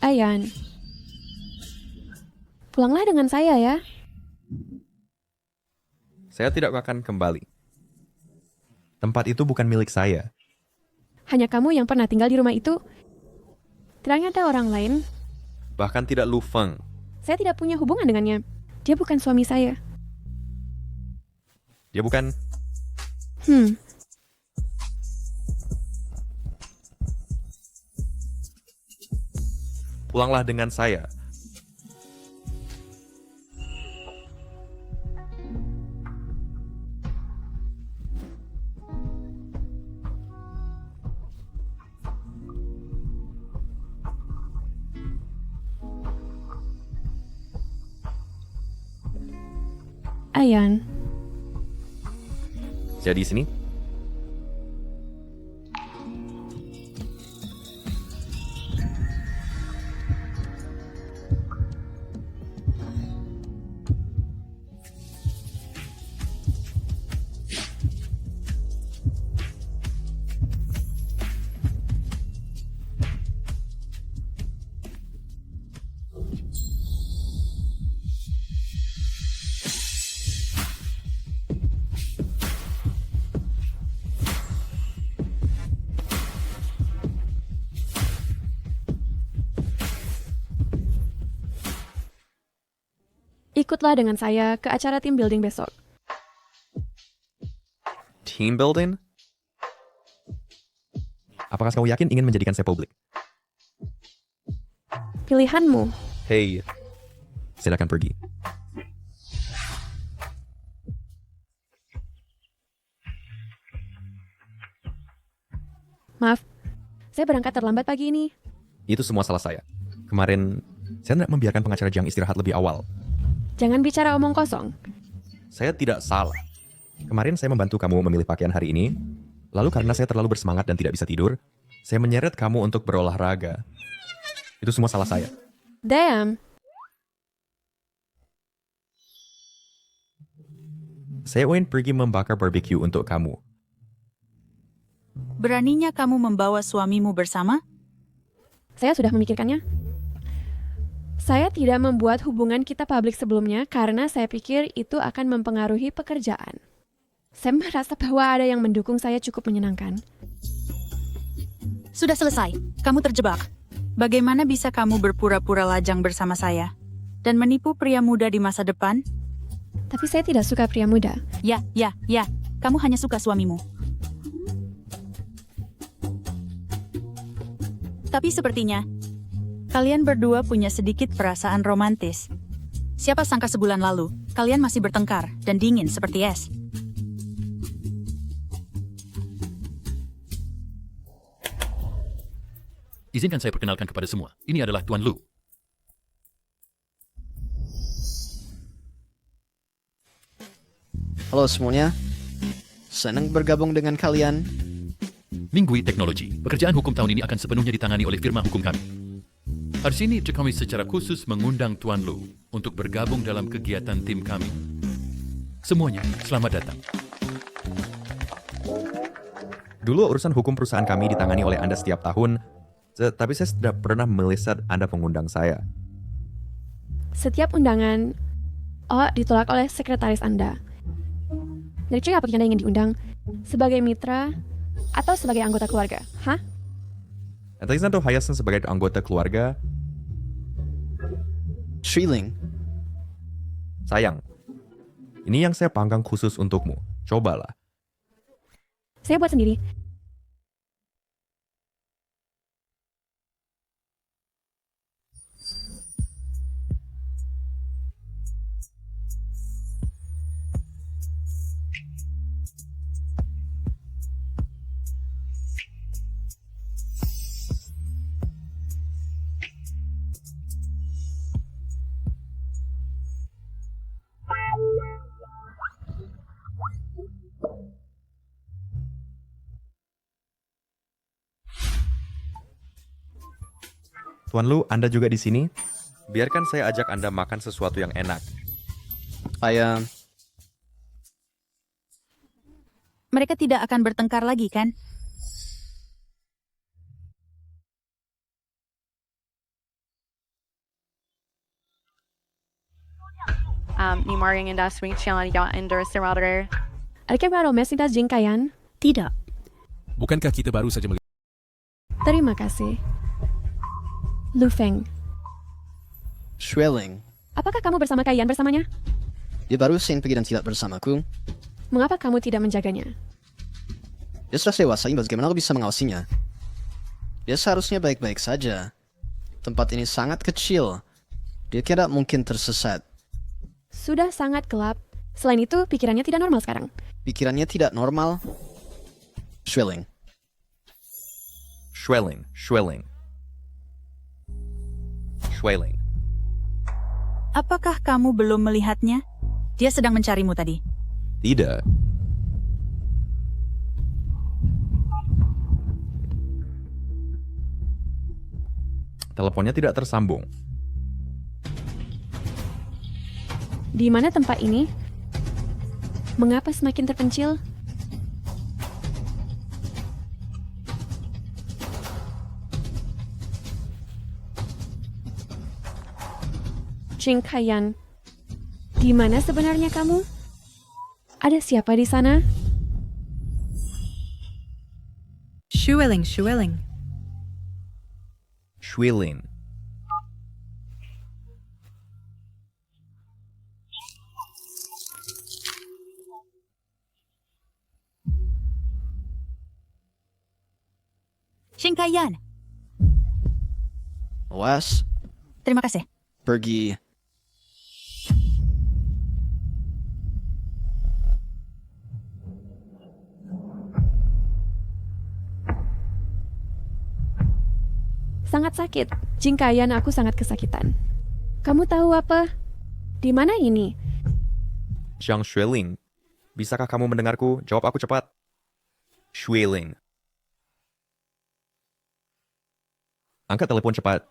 Ayan. Pulanglah dengan saya ya. Saya tidak akan kembali. Tempat itu bukan milik saya. Hanya kamu yang pernah tinggal di rumah itu. Tidak ada orang lain. Bahkan tidak Lu Feng. Saya tidak punya hubungan dengannya. Dia bukan suami saya. Dia bukan... Pulanglah dengan saya. Ayan. Saya di sini. Ikutlah dengan saya ke acara team building besok. Team building? Apakah kamu yakin ingin menjadikan saya publik? Pilihanmu. Hei, silakan pergi. Maaf, saya berangkat terlambat pagi ini. Itu semua salah saya. Kemarin, saya tidak membiarkan pengacara Jiang istirahat lebih awal. Jangan bicara omong kosong. Saya tidak salah. Kemarin saya membantu kamu memilih pakaian hari ini. Lalu karena saya terlalu bersemangat dan tidak bisa tidur, saya menyeret kamu untuk berolahraga. Itu semua salah saya. Damn. Saya ingin pergi membakar barbecue untuk kamu. Beraninya kamu membawa suamimu bersama? Saya sudah memikirkannya. Saya tidak membuat hubungan kita publik sebelumnya karena saya pikir itu akan mempengaruhi pekerjaan. Saya merasa bahwa ada yang mendukung saya cukup menyenangkan. Sudah selesai. Kamu terjebak. Bagaimana bisa kamu berpura-pura lajang bersama saya dan menipu pria muda di masa depan? Tapi saya tidak suka pria muda. Ya. Kamu hanya suka suamimu. Tapi sepertinya, kalian berdua punya sedikit perasaan romantis. Siapa sangka sebulan lalu, kalian masih bertengkar dan dingin seperti es. Izinkan saya perkenalkan kepada semua. Ini adalah Tuan Lu. Halo semuanya. Senang bergabung dengan kalian. Minggui Teknologi. Pekerjaan hukum tahun ini akan sepenuhnya ditangani oleh firma hukum kami. Hari ini kami secara khusus mengundang Tuan Lu untuk bergabung dalam kegiatan tim kami. Semuanya, selamat datang. Dulu urusan hukum perusahaan kami ditangani oleh Anda setiap tahun, tapi saya tidak pernah melihat Anda mengundang saya. Setiap undangan, ditolak oleh sekretaris Anda. Dari cek apa Anda ingin diundang? Sebagai mitra atau sebagai anggota keluarga? Hah? Atau tuh Hayasan sebagai anggota keluarga? Shriling. Sayang, ini yang saya panggang khusus untukmu. Cobalah. Saya buat sendiri. Tuan Lu, Anda juga di sini? Biarkan saya ajak Anda makan sesuatu yang enak. Mereka tidak akan bertengkar lagi, kan? Ni Maring Indas Swing Chian Ya Enders Router. Adakah baru Mesidas Jingkayan? Tidak. Bukankah kita baru saja melihat? Terima kasih. Lu Feng. Shriling. Apakah kamu bersama Kayan bersamanya? Dia baru saja pergi dan tidak bersamaku. Mengapa kamu tidak menjaganya? Dia sudah dewasa, bagaimana aku bisa mengawasinya? Dia seharusnya baik-baik saja. Tempat ini sangat kecil. Dia tidak mungkin tersesat. Sudah sangat gelap. Selain itu, pikirannya tidak normal sekarang. Pikirannya tidak normal. Shriling. Schwelling. Apakah kamu belum melihatnya? Dia sedang mencarimu tadi. Tidak. Teleponnya tidak tersambung. Di mana tempat ini? Mengapa semakin terpencil? Jingkayan, di mana sebenarnya kamu? Ada siapa di sana? Schwilling. Schwilling. Jingkayan. Was. Terima kasih. Pergi. Sangat sakit. Jingkayan, aku sangat kesakitan. Kamu tahu apa? Di mana ini? Zhang Schwilling. Bisakah kamu mendengarku? Jawab aku cepat. Schwilling. Angkat telepon cepat.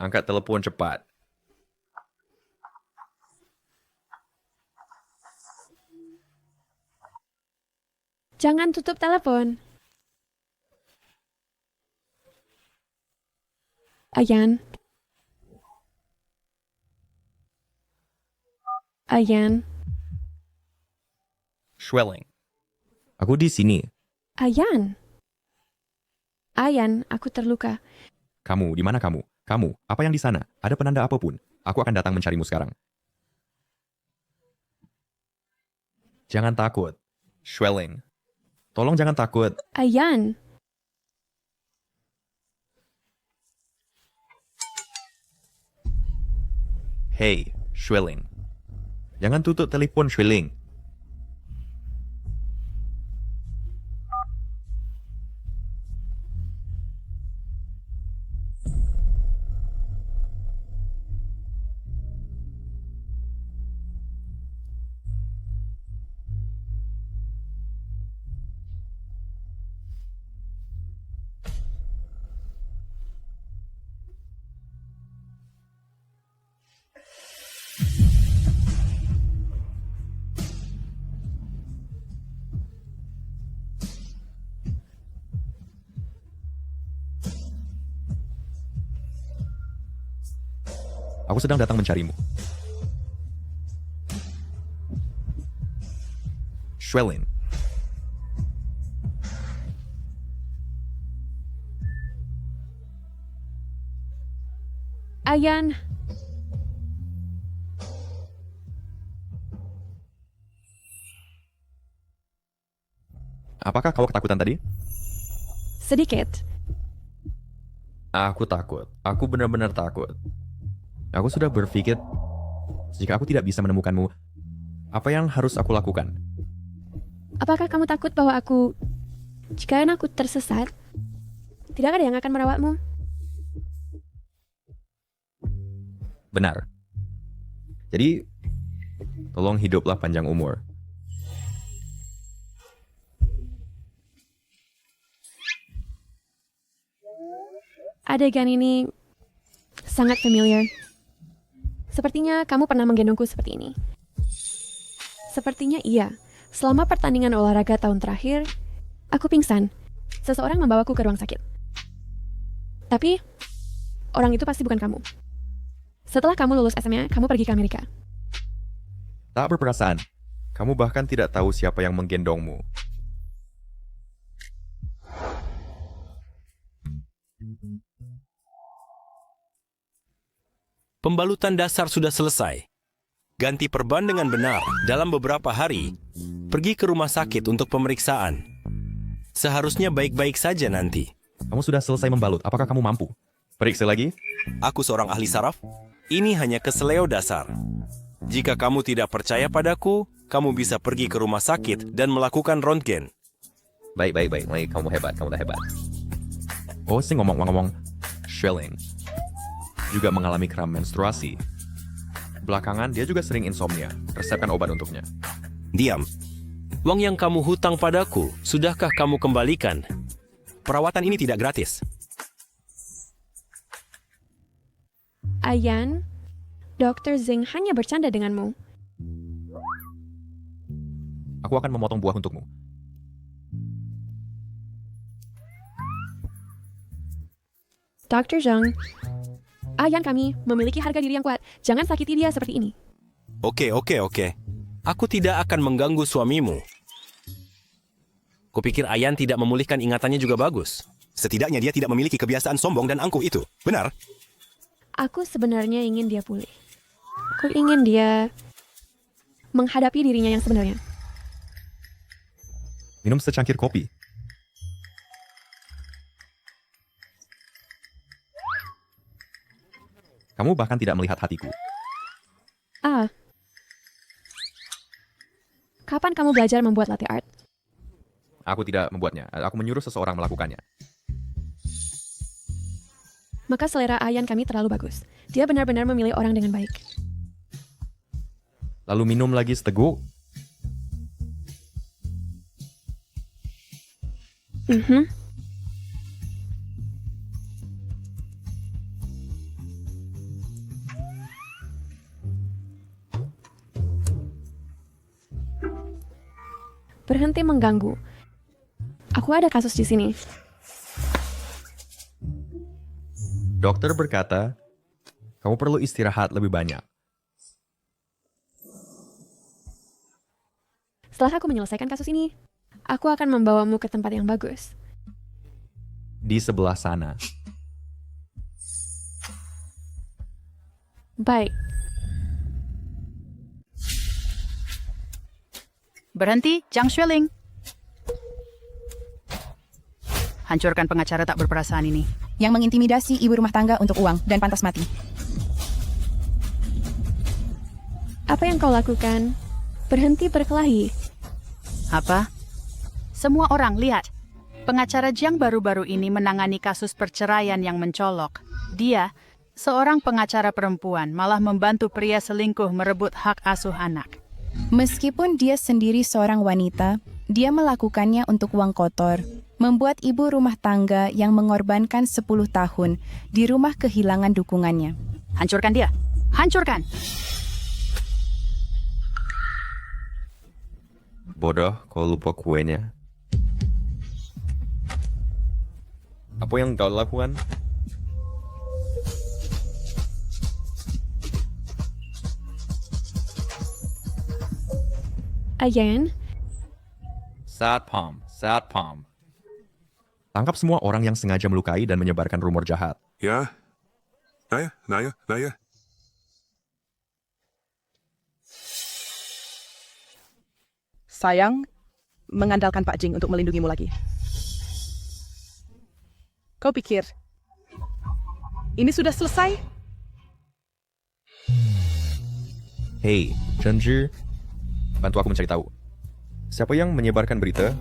Angkat telepon cepat. Jangan tutup telepon. Ayan. Ayan. Schwelling. Aku di sini. Ayan. Ayan, aku terluka. Kamu, di mana kamu? Kamu, apa yang di sana? Ada penanda apapun? Aku akan datang mencarimu sekarang. Jangan takut. Schwelling. Tolong jangan takut. Ayan. Hey, Schwelling. Jangan tutup telepon, Schwelling. Aku sedang datang mencarimu. Schwelling. Ayan. Apakah kau ketakutan tadi? Sedikit. Aku takut. Aku benar-benar takut. Aku sudah berpikir, jika aku tidak bisa menemukanmu, apa yang harus aku lakukan? Apakah kamu takut bahwa jika aku tersesat, tidak ada yang akan merawatmu? Benar. Jadi, tolong hiduplah panjang umur. Adegan ini sangat familiar. Sepertinya kamu pernah menggendongku seperti ini. Sepertinya iya. Selama pertandingan olahraga tahun terakhir, aku pingsan. Seseorang membawaku ke ruang sakit. Tapi, orang itu pasti bukan kamu. Setelah kamu lulus SMA, kamu pergi ke Amerika. Tak berperasaan. Kamu bahkan tidak tahu siapa yang menggendongmu. Pembalutan dasar sudah selesai. Ganti perban dengan benar dalam beberapa hari. Pergi ke rumah sakit untuk pemeriksaan. Seharusnya baik-baik saja nanti. Kamu sudah selesai membalut. Apakah kamu mampu? Periksa lagi? Aku seorang ahli saraf. Ini hanya keseleo dasar. Jika kamu tidak percaya padaku, kamu bisa pergi ke rumah sakit dan melakukan röntgen. Baik. Kamu hebat. Kamu dah hebat. Oh, sih ngomong-ngomong. Schwelling juga mengalami kram menstruasi. Belakangan dia juga sering insomnia. Resepkan obat untuknya. Diam. Uang yang kamu hutang padaku, sudahkah kamu kembalikan? Perawatan ini tidak gratis. Ayan, Dr. Zing hanya bercanda denganmu. Aku akan memotong buah untukmu. Dr. Zhang, Ayan kami memiliki harga diri yang kuat. Jangan sakiti dia seperti ini. Oke. Aku tidak akan mengganggu suamimu. Kupikir Ayan tidak memulihkan ingatannya juga bagus. Setidaknya dia tidak memiliki kebiasaan sombong dan angkuh itu. Benar? Aku sebenarnya ingin dia pulih. Aku ingin dia menghadapi dirinya yang sebenarnya. Minum secangkir kopi. Kamu bahkan tidak melihat hatiku. Kapan kamu belajar membuat latte art? Aku tidak membuatnya. Aku menyuruh seseorang melakukannya. Maka selera Ayan kami terlalu bagus. Dia benar-benar memilih orang dengan baik. Lalu minum lagi seteguk. Berhenti mengganggu. Aku ada kasus di sini. Dokter berkata, kamu perlu istirahat lebih banyak. Setelah aku menyelesaikan kasus ini, aku akan membawamu ke tempat yang bagus. Di sebelah sana. Baik. Berhenti, Zhang Xueling. Hancurkan pengacara tak berperasaan ini. Yang mengintimidasi ibu rumah tangga untuk uang dan pantas mati. Apa yang kau lakukan? Berhenti berkelahi. Apa? Semua orang lihat. Pengacara Jiang baru-baru ini menangani kasus perceraian yang mencolok. Dia, seorang pengacara perempuan, malah membantu pria selingkuh merebut hak asuh anak. Meskipun dia sendiri seorang wanita, dia melakukannya untuk uang kotor. Membuat ibu rumah tangga yang mengorbankan 10 tahun di rumah kehilangan dukungannya. Hancurkan dia. Hancurkan. Bodoh, kau lupa kuenya. Apa yang kau lakukan? Again? Satpam. Tangkap semua orang yang sengaja melukai dan menyebarkan rumor jahat. Ya. Naya. Sayang, mengandalkan Pak Jing untuk melindungimu lagi. Kau pikir ini sudah selesai? Hei, Chen Zhi, bantu aku mencari tahu. Siapa yang menyebarkan berita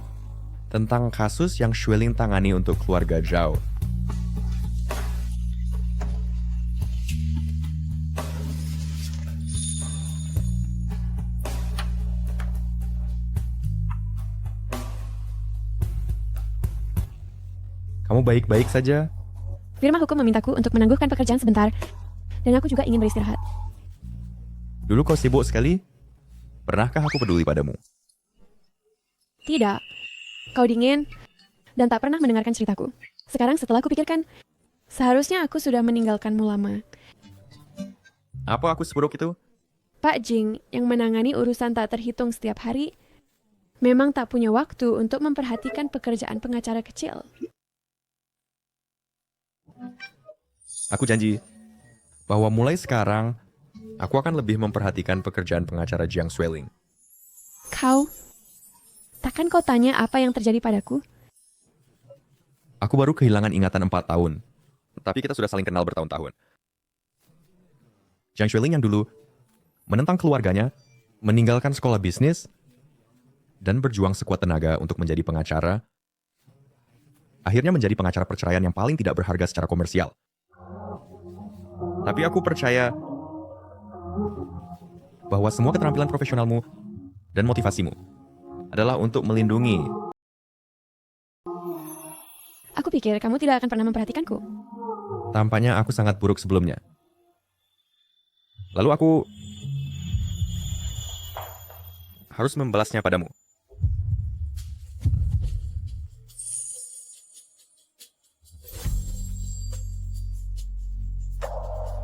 tentang kasus yang Xueling tangani untuk keluarga Zhao? Kamu baik-baik saja? Firma hukum memintaku untuk menangguhkan pekerjaan sebentar. Dan aku juga ingin beristirahat. Dulu kau sibuk sekali? Pernahkah aku peduli padamu? Tidak. Kau dingin dan tak pernah mendengarkan ceritaku. Sekarang setelah aku pikirkan, seharusnya aku sudah meninggalkanmu lama. Apa aku seburuk itu? Pak Jing yang menangani urusan tak terhitung setiap hari memang tak punya waktu untuk memperhatikan pekerjaan pengacara kecil. Aku janji bahwa mulai sekarang aku akan lebih memperhatikan pekerjaan pengacara Jiang Xueling. Kau? Takkan kau tanya apa yang terjadi padaku? Aku baru kehilangan ingatan 4 tahun. Tapi kita sudah saling kenal bertahun-tahun. Jiang Xueling yang dulu menentang keluarganya, meninggalkan sekolah bisnis, dan berjuang sekuat tenaga untuk menjadi pengacara, akhirnya menjadi pengacara perceraian yang paling tidak berharga secara komersial. Tapi aku percaya bahwa semua keterampilan profesionalmu dan motivasimu adalah untuk melindungi. Aku pikir kamu tidak akan pernah memperhatikanku. Tampaknya aku sangat buruk sebelumnya. Lalu aku harus membalasnya padamu.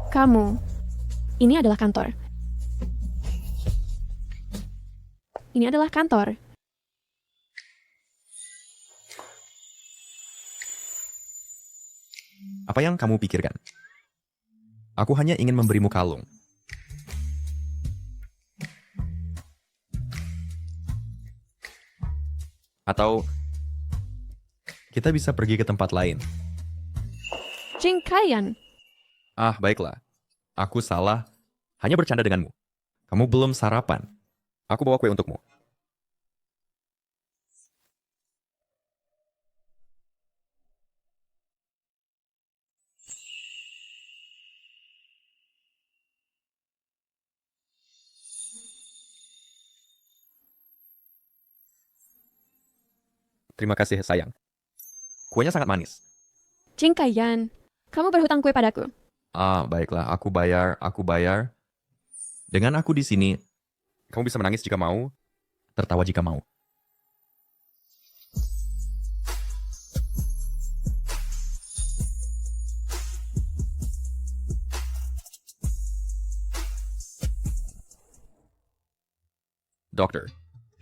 Kamu, ini adalah kantor. Ini adalah kantor. Apa yang kamu pikirkan? Aku hanya ingin memberimu kalung. Atau kita bisa pergi ke tempat lain. Jing Kaiyan. Ah, baiklah. Aku salah. Hanya bercanda denganmu. Kamu belum sarapan. Aku bawa kue untukmu. Terima kasih, sayang. Kuenya sangat manis. Jing Kaiyan, kamu berhutang kue padaku. Ah, baiklah. Aku bayar. Dengan aku di sini, kamu bisa menangis jika mau, tertawa jika mau. Dokter,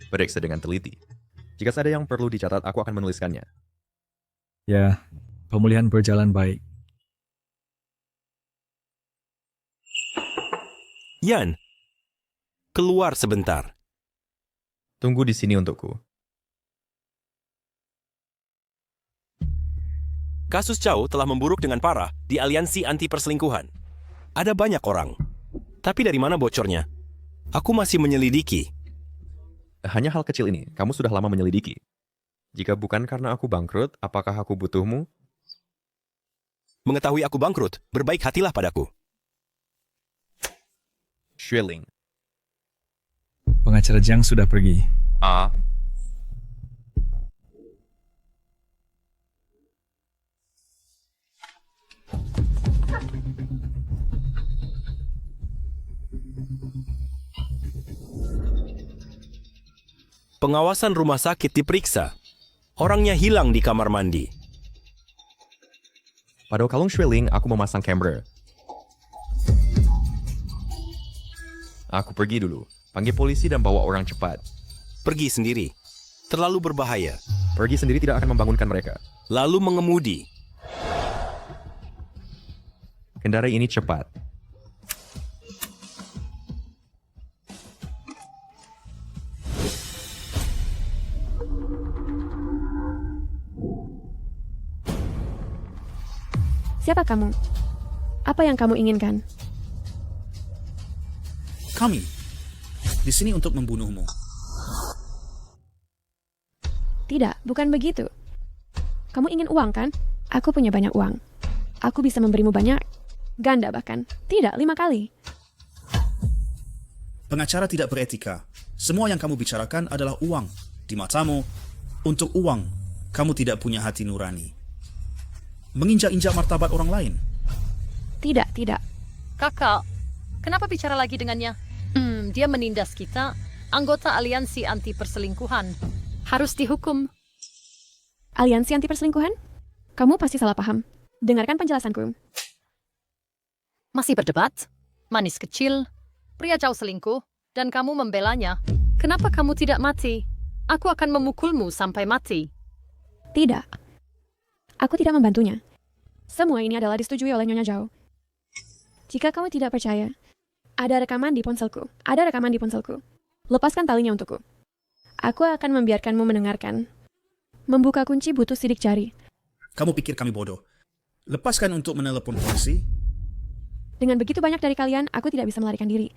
periksa dengan teliti. Jika ada yang perlu dicatat, aku akan menuliskannya. Ya, pemulihan berjalan baik. Yan, keluar sebentar. Tunggu di sini untukku. Kasus Chow telah memburuk dengan parah di aliansi anti perselingkuhan. Ada banyak orang. Tapi dari mana bocornya? Aku masih menyelidiki. Hanya hal kecil ini, kamu sudah lama menyelidiki. Jika bukan karena aku bangkrut, apakah aku butuhmu? Mengetahui aku bangkrut, berbaik hatilah padaku. Xueling. Pengacara Jiang sudah pergi. Pengawasan rumah sakit diperiksa. Orangnya hilang di kamar mandi. Pada kalung Xueling, aku memasang camera. Aku pergi dulu. Panggil polisi dan bawa orang cepat. Pergi sendiri. Terlalu berbahaya. Pergi sendiri tidak akan membangunkan mereka. Lalu mengemudi. Kendarai ini cepat. Siapa kamu? Apa yang kamu inginkan? Kami di sini untuk membunuhmu. Tidak, bukan begitu. Kamu ingin uang, kan? Aku punya banyak uang. Aku bisa memberimu banyak, ganda bahkan. Tidak, 5 kali. Pengacara tidak beretika. Semua yang kamu bicarakan adalah uang. Di matamu, untuk uang, kamu tidak punya hati nurani. Menginjak-injak martabat orang lain. Tidak, tidak. Kakak, kenapa bicara lagi dengannya? Dia menindas kita, anggota aliansi anti perselingkuhan. Harus dihukum. Aliansi anti perselingkuhan? Kamu pasti salah paham. Dengarkan penjelasanku. Masih berdebat? Manis kecil, pria jauh selingkuh, dan kamu membelanya. Kenapa kamu tidak mati? Aku akan memukulmu sampai mati. Tidak. Aku tidak membantunya. Semua ini adalah disetujui oleh Nyonya Zhao. Jika kamu tidak percaya, ada rekaman di ponselku. Ada rekaman di ponselku. Lepaskan talinya untukku. Aku akan membiarkanmu mendengarkan. Membuka kunci butuh sidik jari. Kamu pikir kami bodoh? Lepaskan untuk menelepon polisi. Dengan begitu banyak dari kalian, aku tidak bisa melarikan diri.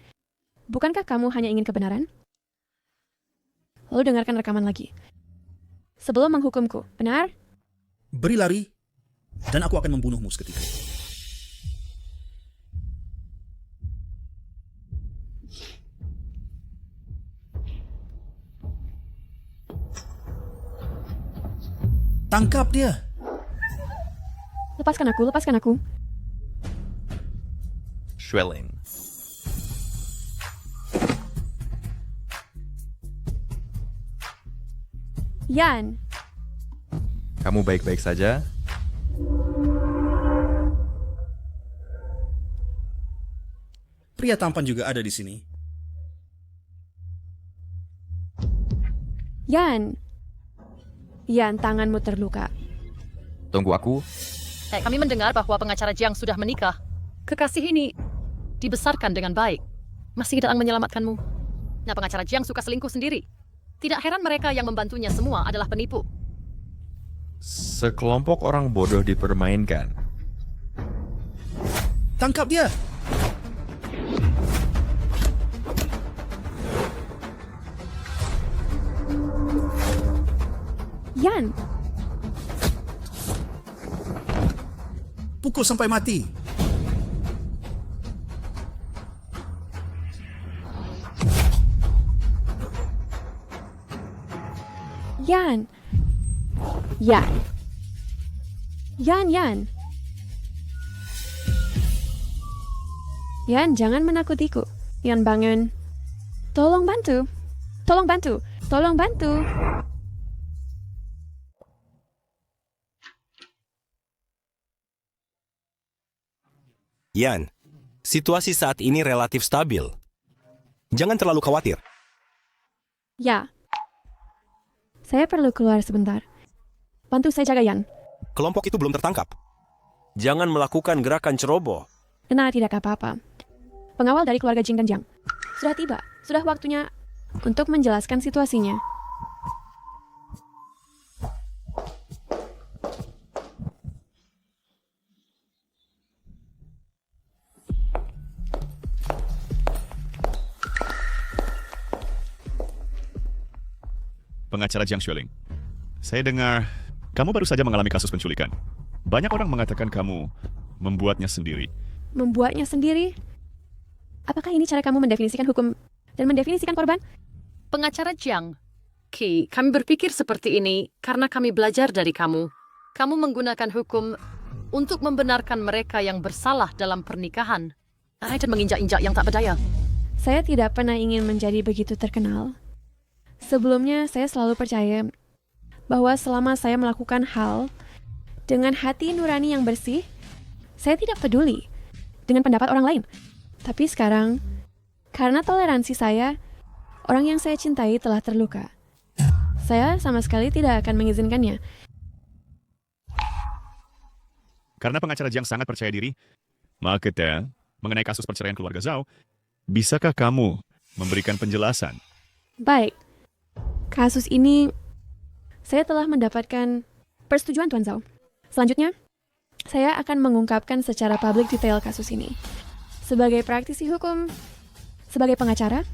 Bukankah kamu hanya ingin kebenaran? Lalu dengarkan rekaman lagi. Sebelum menghukumku, benar? Beri lari, dan aku akan membunuhmu seketika. Tangkap dia. Lepaskan aku, lepaskan aku. Xueling. Yan. Kamu baik-baik saja? Pria tampan juga ada di sini. Yan. Yan, tanganmu terluka. Tunggu aku. Kami mendengar bahwa pengacara Jiang sudah menikah. Kekasih ini dibesarkan dengan baik. Masih datang menyelamatkanmu. Nah, pengacara Jiang suka selingkuh sendiri. Tidak heran mereka yang membantunya semua adalah penipu. Sekelompok orang bodoh dipermainkan. Tangkap dia. Yan. Pukul sampai mati. Yan. Yan. Yan, Yan. Yan, jangan menakutiku. Yan, bangun. Tolong bantu. Tolong bantu. Tolong bantu. Yan, situasi saat ini relatif stabil. Jangan terlalu khawatir. Ya. Saya perlu keluar sebentar. Bantu saya jaga Yan. Kelompok itu belum tertangkap. Jangan melakukan gerakan ceroboh. Benar, tidak apa-apa. Pengawal dari keluarga Jing dan Jiang. Sudah tiba. Sudah waktunya untuk menjelaskan situasinya. Pengacara Jiang Xueling, saya dengar kamu baru saja mengalami kasus penculikan. Banyak orang mengatakan kamu membuatnya sendiri. Membuatnya sendiri? Apakah ini cara kamu mendefinisikan hukum dan mendefinisikan korban? Pengacara Jiang, Ki, kami berpikir seperti ini karena kami belajar dari kamu. Kamu menggunakan hukum untuk membenarkan mereka yang bersalah dalam pernikahan dan menginjak-injak yang tak berdaya. Saya tidak pernah ingin menjadi begitu terkenal. Sebelumnya, saya selalu percaya bahwa selama saya melakukan hal dengan hati nurani yang bersih, saya tidak peduli dengan pendapat orang lain. Tapi sekarang, karena toleransi saya, orang yang saya cintai telah terluka. Saya sama sekali tidak akan mengizinkannya. Karena pengacara Jiang sangat percaya diri, maka mengenai kasus perceraian keluarga Zhao, bisakah kamu memberikan penjelasan? Baik. Kasus ini, saya telah mendapatkan persetujuan Tuan Zhao. Selanjutnya, saya akan mengungkapkan secara publik detail kasus ini. Sebagai praktisi hukum, sebagai pengacara,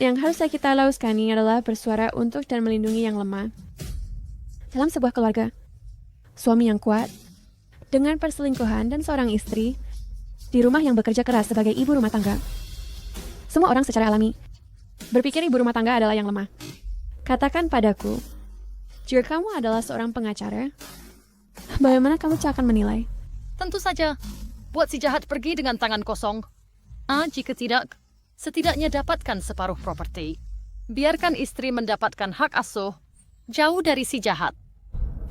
yang harus kita lakukan ini adalah bersuara untuk dan melindungi yang lemah. Dalam sebuah keluarga, suami yang kuat, dengan perselingkuhan dan seorang istri, di rumah yang bekerja keras sebagai ibu rumah tangga. Semua orang secara alami berpikir ibu rumah tangga adalah yang lemah. Katakan padaku, jika kamu adalah seorang pengacara, bagaimana kamu akan menilai? Tentu saja, buat si jahat pergi dengan tangan kosong. Jika tidak, setidaknya dapatkan separuh properti. Biarkan istri mendapatkan hak asuh, jauh dari si jahat.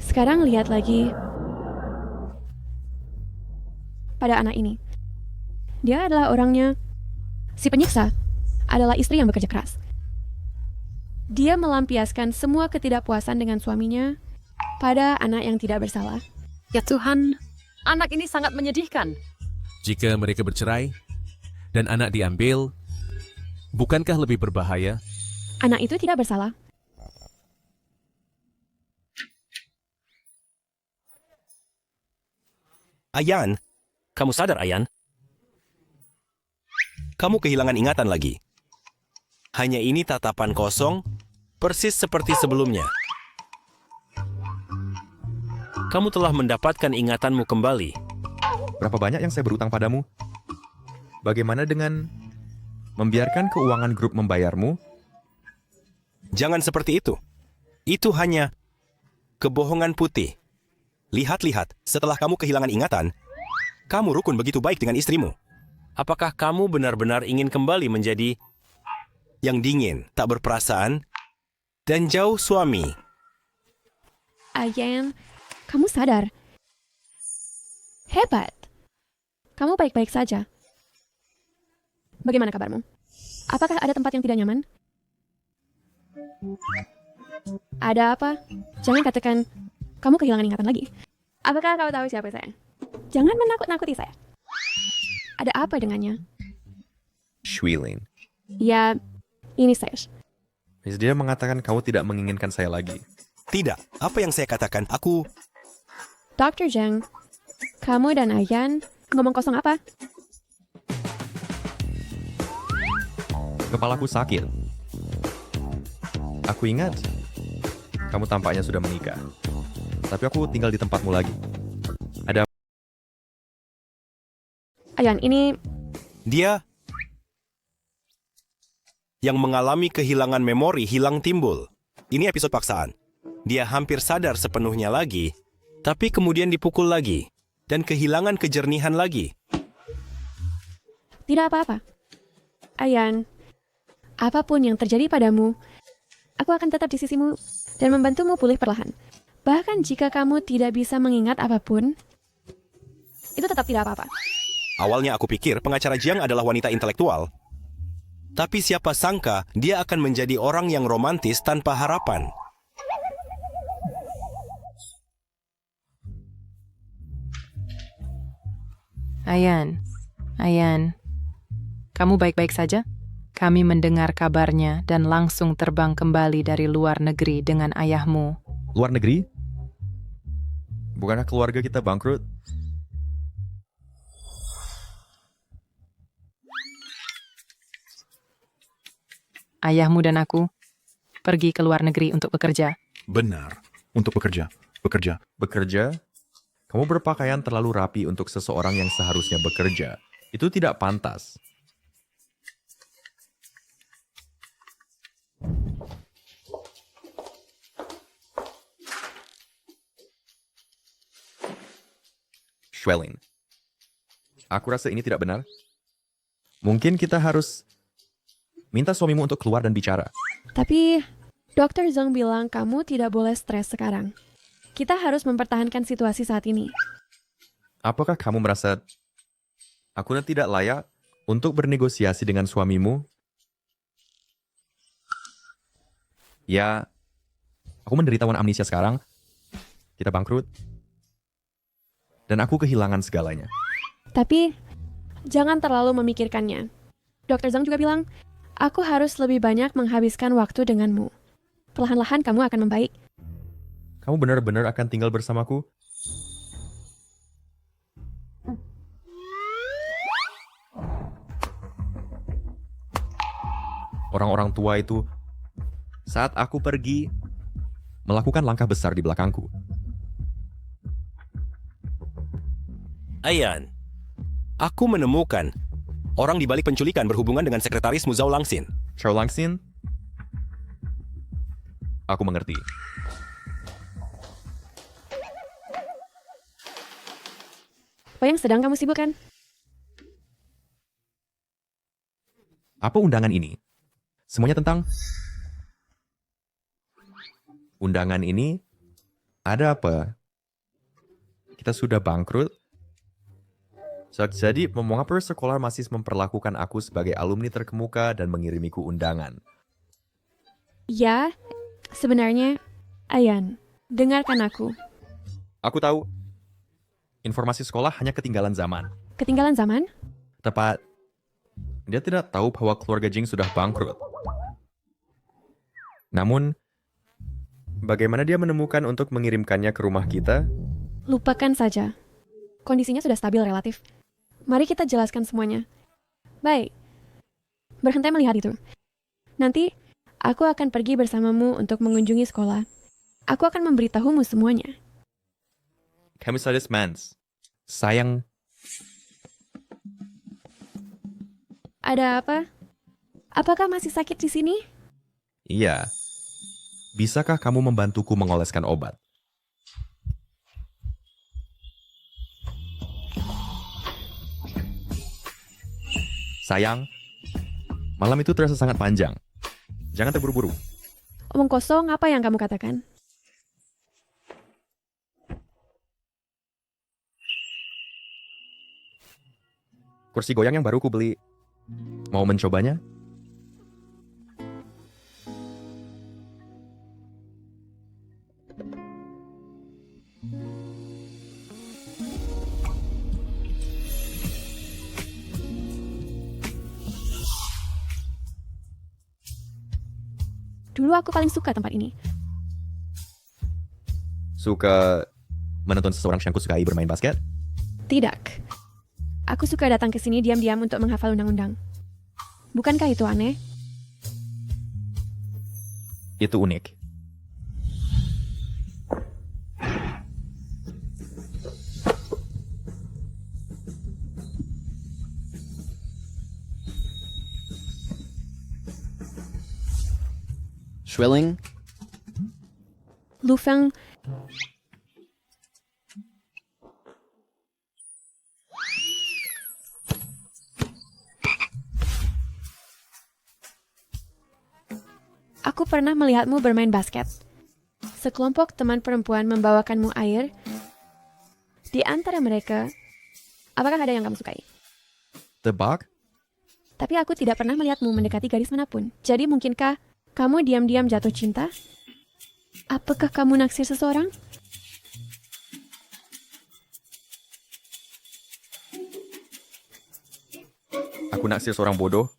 Sekarang lihat lagi pada anak ini. Dia adalah orangnya, si penyiksa adalah istri yang bekerja keras. Dia melampiaskan semua ketidakpuasan dengan suaminya pada anak yang tidak bersalah. Ya Tuhan, anak ini sangat menyedihkan. Jika mereka bercerai dan anak diambil, bukankah lebih berbahaya? Anak itu tidak bersalah. Ayan, kamu sadar Ayan? Kamu kehilangan ingatan lagi. Hanya ini tatapan kosong, persis seperti sebelumnya. Kamu telah mendapatkan ingatanmu kembali. Berapa banyak yang saya berutang padamu? Bagaimana dengan membiarkan keuangan grup membayarmu? Jangan seperti itu. Itu hanya kebohongan putih. Lihat-lihat, setelah kamu kehilangan ingatan, kamu rukun begitu baik dengan istrimu. Apakah kamu benar-benar ingin kembali menjadi yang dingin, tak berperasaan, dan jauh suami? Ayan, kamu sadar. Hebat. Kamu baik-baik saja. Bagaimana kabarmu? Apakah ada tempat yang tidak nyaman? Ada apa? Jangan katakan kamu kehilangan ingatan lagi. Apakah kau tahu siapa saya? Jangan menakut-nakuti saya. Ada apa dengannya? Xueling. Ya, ini saya. Dia mengatakan kamu tidak menginginkan saya lagi. Tidak, apa yang saya katakan, aku... Dr. Zhang, kamu dan Ayan ngomong kosong apa? Kepalaku sakit. Aku ingat, kamu tampaknya sudah menikah. Tapi aku tinggal di tempatmu lagi. Ada... Ayan, ini... Dia yang mengalami kehilangan memori hilang timbul. Ini episode paksaan. Dia hampir sadar sepenuhnya lagi, tapi kemudian dipukul lagi, dan kehilangan kejernihan lagi. Tidak apa-apa. Ayan, apapun yang terjadi padamu, aku akan tetap di sisimu dan membantumu pulih perlahan. Bahkan jika kamu tidak bisa mengingat apapun, itu tetap tidak apa-apa. Awalnya aku pikir pengacara Jiang adalah wanita intelektual. Tapi siapa sangka dia akan menjadi orang yang romantis tanpa harapan. Ayan, kamu baik-baik saja? Kami mendengar kabarnya dan langsung terbang kembali dari luar negeri dengan ayahmu. Luar negeri? Bukankah keluarga kita bangkrut? Ayahmu dan aku pergi ke luar negeri untuk bekerja. Benar, untuk bekerja. Bekerja? Kamu berpakaian terlalu rapi untuk seseorang yang seharusnya bekerja. Itu tidak pantas. Schwelling. Aku rasa ini tidak benar. Mungkin kita harus minta suamimu untuk keluar dan bicara. Tapi Dr. Zhang bilang kamu tidak boleh stres sekarang. Kita harus mempertahankan situasi saat ini. Apakah kamu merasa aku tidak layak untuk bernegosiasi dengan suamimu? Ya, aku menderita amnesia sekarang. Kita bangkrut. Dan aku kehilangan segalanya. Tapi jangan terlalu memikirkannya. Dr. Zhang juga bilang, aku harus lebih banyak menghabiskan waktu denganmu. Perlahan-lahan kamu akan membaik. Kamu benar-benar akan tinggal bersamaku? Orang-orang tua itu, saat aku pergi, melakukan langkah besar di belakangku. Ayan, aku menemukan orang di balik penculikan berhubungan dengan sekretarismu Zhao Langxin. Zhao Langxin? Aku mengerti. Apa yang sedang kamu sibukkan? Apa undangan ini? Semuanya tentang undangan ini? Ada apa? Kita sudah bangkrut? Jadi, mengapa sekolah masih memperlakukan aku sebagai alumni terkemuka dan mengirimiku undangan? Ya, sebenarnya, Ayan, dengarkan aku. Aku tahu. Informasi sekolah hanya ketinggalan zaman. Ketinggalan zaman? Tepat. Dia tidak tahu bahwa keluarga Jing sudah bangkrut. Namun, bagaimana dia menemukan untuk mengirimkannya ke rumah kita? Lupakan saja. Kondisinya sudah stabil relatif. Mari kita jelaskan semuanya. Baik. Berhenti melihat itu. Nanti, aku akan pergi bersamamu untuk mengunjungi sekolah. Aku akan memberitahumu semuanya. Kamu sadis, Mans. Sayang. Ada apa? Apakah masih sakit di sini? Iya. Bisakah kamu membantuku mengoleskan obat? Sayang, malam itu terasa sangat panjang. Jangan terburu-buru. Omong kosong, apa yang kamu katakan? Kursi goyang yang baru ku beli. Mau mencobanya? Dulu aku paling suka tempat ini. Suka menonton seseorang yang kusukai bermain basket? Tidak. Aku suka datang ke sini diam-diam untuk menghafal undang-undang. Bukankah itu aneh? Itu unik. Schwilling? Lu Feng, aku pernah melihatmu bermain basket. Sekelompok teman perempuan membawakanmu air. Di antara mereka, apakah ada yang kamu sukai? Tebak? Tapi aku tidak pernah melihatmu mendekati garis manapun. Jadi mungkinkah kamu diam-diam jatuh cinta? Apakah kamu naksir seseorang? Aku naksir seorang bodoh.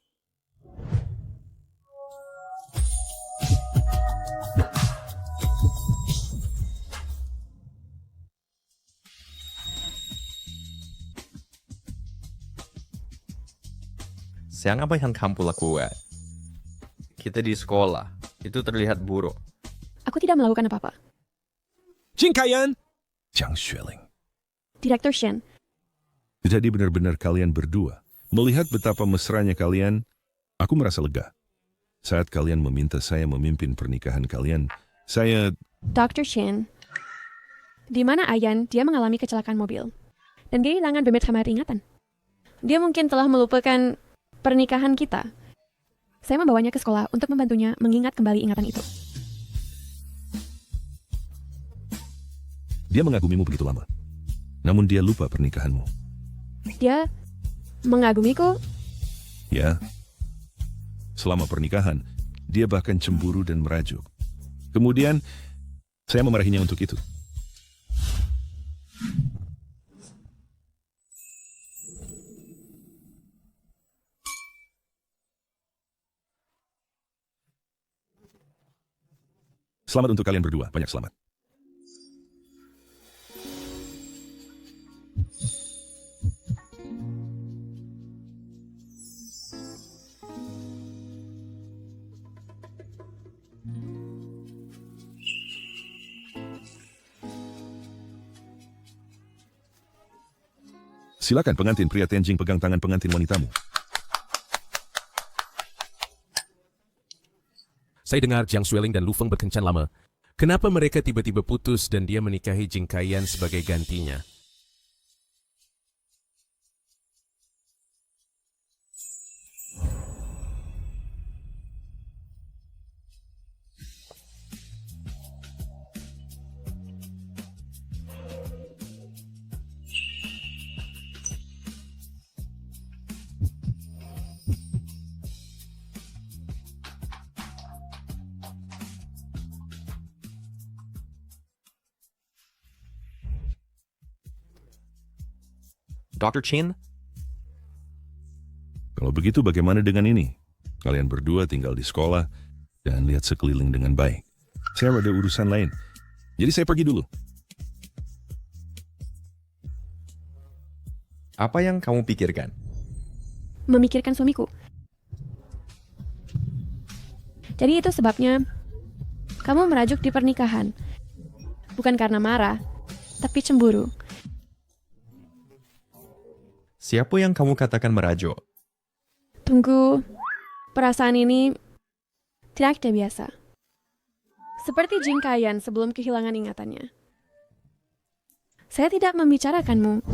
Sayang, apa yang kamu lakukan? Kita di sekolah, itu terlihat buruk. Aku tidak melakukan apa-apa. Jing Kaiyan! Jiang Xueling. Direktur Shen, Jadi benar-benar kalian berdua. Melihat betapa mesranya kalian, aku merasa lega. Saat kalian meminta saya memimpin pernikahan kalian, saya... Dr. Shen, di mana Ayan dia mengalami kecelakaan mobil dan dia kehilangan beberapa ingatan. Dia mungkin telah melupakan pernikahan kita. Saya membawanya ke sekolah untuk membantunya mengingat kembali ingatan itu. Dia mengagumimu begitu lama. Namun dia lupa pernikahanmu. Dia mengagumiku. Ya. Selama pernikahan, dia bahkan cemburu dan merajuk. Kemudian, saya memarahinya untuk itu. Selamat untuk kalian berdua, banyak selamat. Silakan pengantin pria Tenjing pegang tangan pengantin wanitamu. Saya dengar Jiang Xueling dan Lu Feng berkencan lama. Kenapa mereka tiba-tiba putus dan dia menikahi Jing Kaiyan sebagai gantinya? Dr. Chin? Kalau begitu bagaimana dengan ini? Kalian berdua tinggal di sekolah dan lihat sekeliling dengan baik. Saya ada urusan lain. Jadi saya pergi dulu. Apa yang kamu pikirkan? Memikirkan suamiku. Jadi itu sebabnya kamu merajuk di pernikahan. Bukan karena marah, tapi cemburu. Siapa yang kamu katakan merajuk? Tunggu, perasaan ini tidak biasa. Seperti Jing Kaiyan sebelum kehilangan ingatannya. Saya tidak membicarakanmu.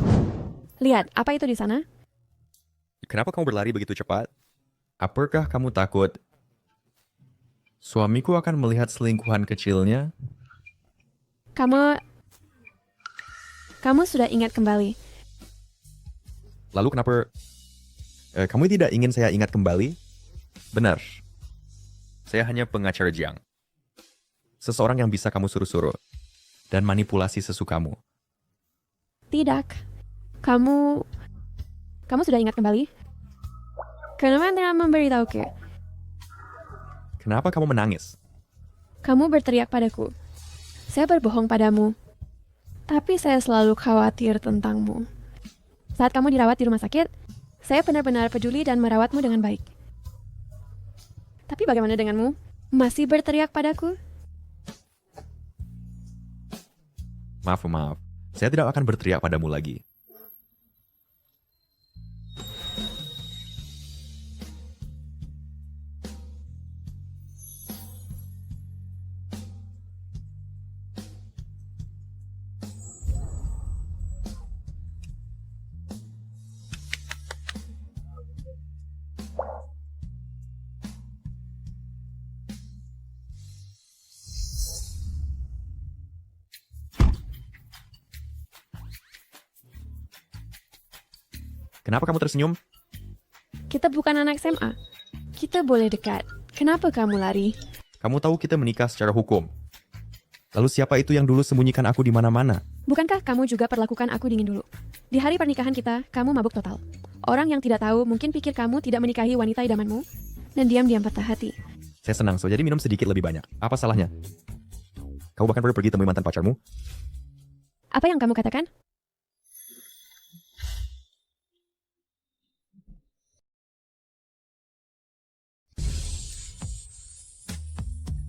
Lihat, apa itu di sana? Kenapa kamu berlari begitu cepat? Apakah kamu takut suamiku akan melihat selingkuhan kecilnya? Kamu sudah ingat kembali. Lalu kenapa kamu tidak ingin saya ingat kembali? Benar. Saya hanya pengacara Jiang. Seseorang yang bisa kamu suruh-suruh dan manipulasi sesukamu. Tidak. Kamu sudah ingat kembali? Kenapa tidak memberitahu ke? Kenapa kamu menangis? Kamu berteriak padaku. Saya berbohong padamu. Tapi saya selalu khawatir tentangmu. Saat kamu dirawat di rumah sakit, saya benar-benar peduli dan merawatmu dengan baik. Tapi bagaimana denganmu? Masih berteriak padaku? Maaf. Saya tidak akan berteriak padamu lagi. Kenapa kamu tersenyum? Kita Kita bukan anak SMA. Kita boleh dekat. Kenapa kamu lari? Kamu tahu kita menikah secara hukum. Lalu siapa itu yang dulu sembunyikan aku di mana-mana? Bukankah kamu juga perlakukan aku dingin dulu? Di hari pernikahan kita, kamu mabuk total. Orang yang tidak tahu mungkin pikir kamu tidak menikahi wanita idamanmu dan diam-diam patah hati. Saya senang, so jadi minum sedikit lebih banyak. Apa salahnya? Kamu bahkan baru pergi temui mantan pacarmu? Apa yang kamu katakan?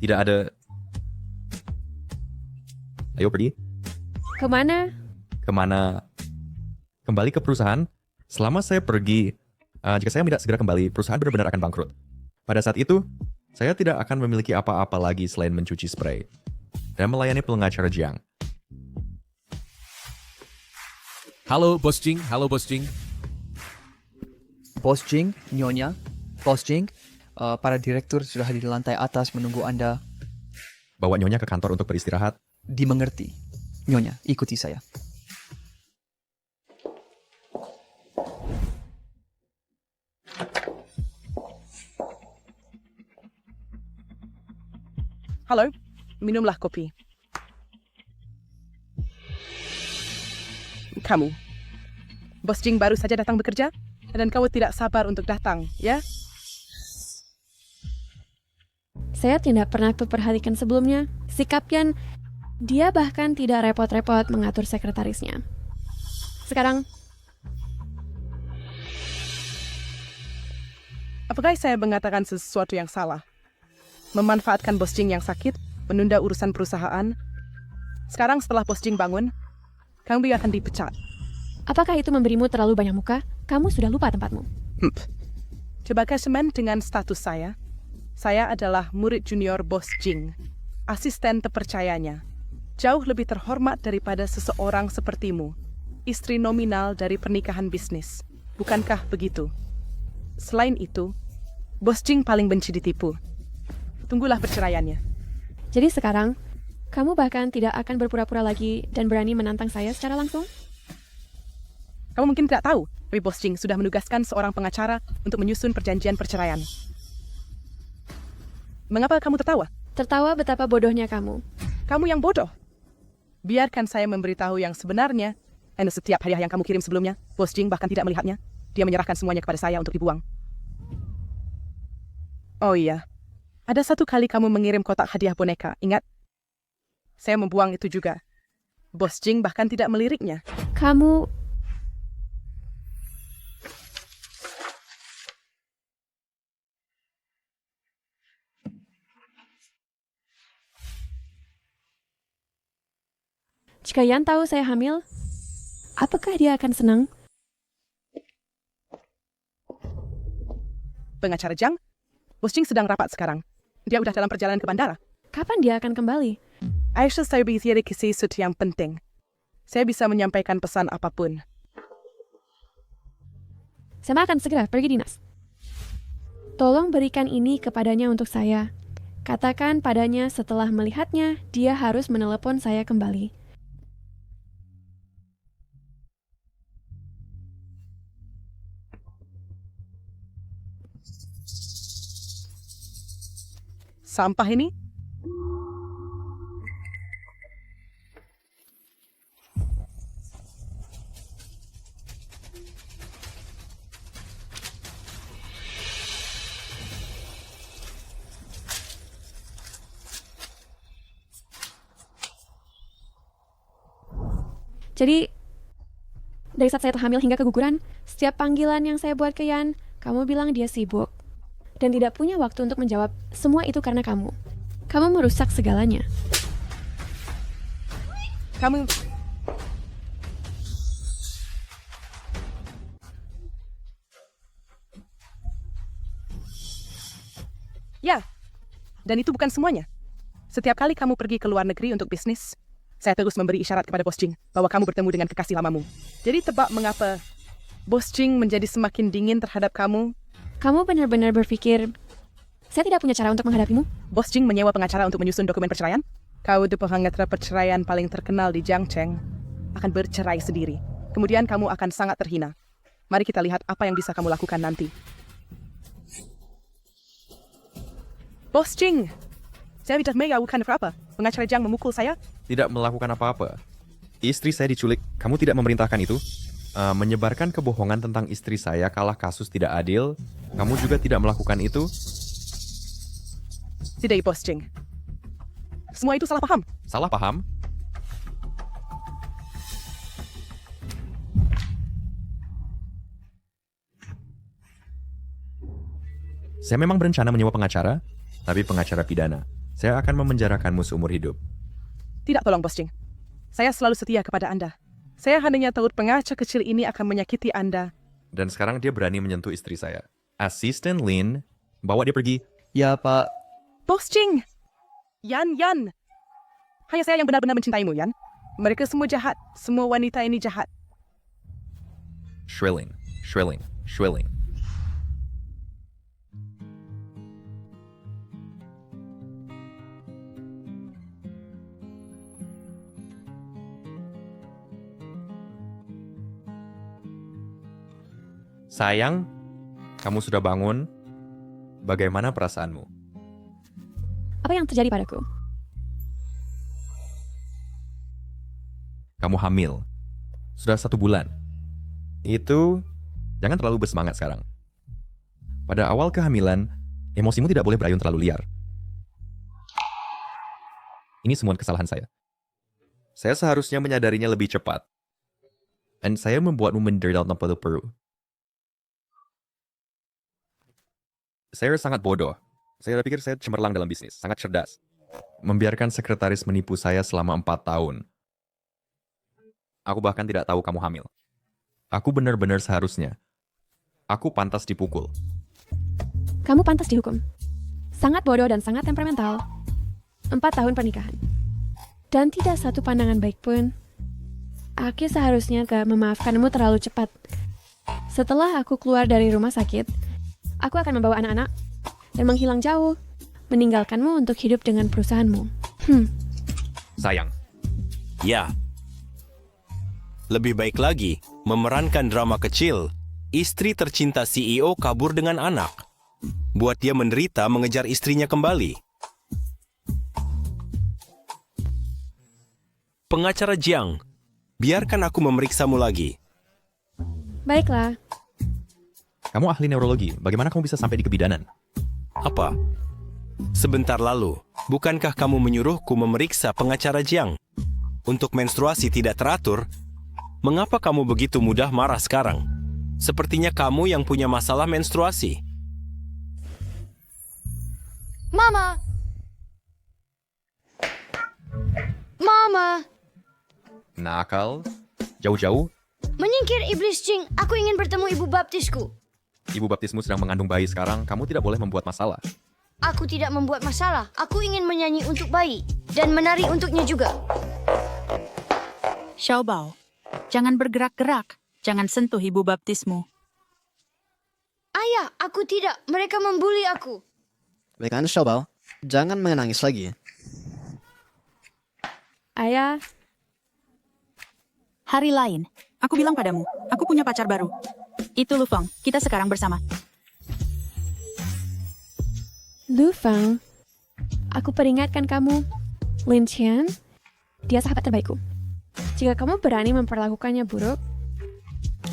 Tidak ada. Ayo pergi. Kemana? Kemana? Kembali ke perusahaan. Selama saya pergi, jika saya tidak segera kembali, perusahaan benar-benar akan bangkrut. Pada saat itu, saya tidak akan memiliki apa-apa lagi selain mencuci spray dan melayani pengacara Jiang. Halo, Bos Jing. Halo, Bos Jing. Bos Jing, Nyonya. Bos Jing, para direktur sudah di lantai atas menunggu Anda. Bawa Nyonya ke kantor untuk beristirahat. Dimengerti. Nyonya, ikuti saya. Halo, minumlah kopi. Kamu, Bos Jing baru saja datang bekerja, dan kamu tidak sabar untuk datang, ya? Saya tidak pernah perhatikan sebelumnya. Sikapnya, dia bahkan tidak repot-repot mengatur sekretarisnya. Sekarang, apakah saya mengatakan sesuatu yang salah? Memanfaatkan Bos Jing yang sakit, menunda urusan perusahaan. Sekarang setelah Bos Jing bangun, kamu akan dipecat. apakah itu memberimu terlalu banyak muka? Kamu sudah lupa tempatmu. Coba semen dengan status saya. Saya adalah murid junior Bos Jing, asisten terpercayanya. Jauh lebih terhormat daripada seseorang sepertimu, istri nominal dari pernikahan bisnis. Bukankah begitu? Selain itu, Bos Jing paling benci ditipu. Tunggulah perceraiannya. Jadi sekarang, kamu bahkan tidak akan berpura-pura lagi dan berani menantang saya secara langsung? Kamu mungkin tidak tahu, tapi Bos Jing sudah menugaskan seorang pengacara untuk menyusun perjanjian perceraian. Mengapa kamu tertawa? Tertawa betapa bodohnya kamu. Kamu yang bodoh. Biarkan saya memberitahu yang sebenarnya. Dan setiap hadiah yang kamu kirim sebelumnya, Bos Jing bahkan tidak melihatnya. Dia menyerahkan semuanya kepada saya untuk dibuang. Oh iya, ada satu kali kamu mengirim kotak hadiah boneka, ingat? Saya membuang itu juga. Bos Jing bahkan tidak meliriknya. Kamu... Jika Yan tahu saya hamil, apakah dia akan senang? Pengacara Jiang, Bos Jing sedang rapat sekarang. Dia udah dalam perjalanan ke bandara. Kapan dia akan kembali? Aisyah, saya bicara sesuatu yang penting. Saya bisa menyampaikan pesan apapun. Saya akan segera pergi dinas. Tolong berikan ini kepadanya untuk saya. Katakan padanya setelah melihatnya, dia harus menelepon saya kembali. Sampah ini? Jadi, dari saat saya hamil hingga keguguran, setiap panggilan yang saya buat ke Yan, kamu bilang dia sibuk. Dan tidak punya waktu untuk menjawab. Semua itu karena kamu. Kamu merusak segalanya. Kamu... Ya, dan itu bukan semuanya. Setiap kali kamu pergi ke luar negeri untuk bisnis, saya terus memberi isyarat kepada Bos Jing bahwa kamu bertemu dengan kekasih lamamu. Jadi tebak mengapa Bos Jing menjadi semakin dingin terhadap kamu? Kamu benar-benar berpikir, saya tidak punya cara untuk menghadapimu? Bos Jing menyewa pengacara untuk menyusun dokumen perceraian? Kau itu pengacara perceraian paling terkenal di Jiangcheng. Akan bercerai sendiri. Kemudian kamu akan sangat terhina. Mari kita lihat apa yang bisa kamu lakukan nanti. Bos Jing, saya tidak tahu kenapa pengacara Jiang memukul saya. Tidak melakukan apa-apa. Istri saya diculik. Kamu tidak memerintahkan itu? Menyebarkan kebohongan tentang istri saya kalah kasus tidak adil. Kamu juga tidak melakukan itu? Tidak, Bos Jing. Semua itu salah paham. Salah paham? Saya memang berencana menyewa pengacara, tapi pengacara pidana. Saya akan memenjarakanmu seumur hidup. Tidak, tolong Bos Jing. Saya selalu setia kepada Anda. Saya hanya tahu pengacara kecil ini akan menyakiti Anda. Dan sekarang dia berani menyentuh istri saya. Asisten Lin, bawa dia pergi. Ya, Pak. Bos Jing! Yan. Hanya saya yang benar-benar mencintaimu, Yan. Mereka semua jahat. Semua wanita ini jahat. Shrilling. Sayang, kamu sudah bangun. Bagaimana perasaanmu? Apa yang terjadi padaku? Kamu hamil. Sudah 1 bulan. Itu, jangan terlalu bersemangat sekarang. Pada awal kehamilan, emosimu tidak boleh berayun terlalu liar. Ini semua kesalahan saya. Saya seharusnya menyadarinya lebih cepat. Dan saya membuatmu menderita tanpa perlu. Saya sangat bodoh. Saya pikir saya cemerlang dalam bisnis, sangat cerdas. Membiarkan sekretaris menipu saya selama 4 tahun. Aku bahkan tidak tahu kamu hamil. Aku benar-benar seharusnya. Aku pantas dipukul. Kamu pantas dihukum. Sangat bodoh dan sangat temperamental. 4 tahun pernikahan. Dan tidak satu pandangan baik pun. Aku seharusnya gak memaafkanmu terlalu cepat. Setelah aku keluar dari rumah sakit, aku akan membawa anak-anak dan menghilang jauh, meninggalkanmu untuk hidup dengan perusahaanmu. Sayang. Ya. Lebih baik lagi, memerankan drama kecil. Istri tercinta CEO kabur dengan anak. Buat dia menderita mengejar istrinya kembali. Pengacara Jiang, biarkan aku memeriksamu lagi. Baiklah. Kamu ahli neurologi, bagaimana kamu bisa sampai di kebidanan? Apa? Sebentar lalu, bukankah kamu menyuruhku memeriksa pengacara Jiang? Untuk menstruasi tidak teratur, mengapa kamu begitu mudah marah sekarang? Sepertinya kamu yang punya masalah menstruasi. Mama! Nakal, jauh-jauh, Menyingkir iblis Jing, aku ingin bertemu ibu baptisku. ibu baptismu sedang mengandung bayi sekarang, kamu tidak boleh membuat masalah. Aku tidak membuat masalah. Aku ingin menyanyi untuk bayi dan menari untuknya juga. Xiaobao, jangan bergerak-gerak. Jangan sentuh ibu baptismu. Ayah, aku tidak. Mereka membuli aku. Baikkan Xiaobao, jangan menangis lagi. Ayah. Hari lain, aku bilang padamu, aku punya pacar baru. Itu Lu Feng, kita sekarang bersama. Lu Feng, aku peringatkan kamu. Lin Qian, dia sahabat terbaikku. Jika kamu berani memperlakukannya buruk,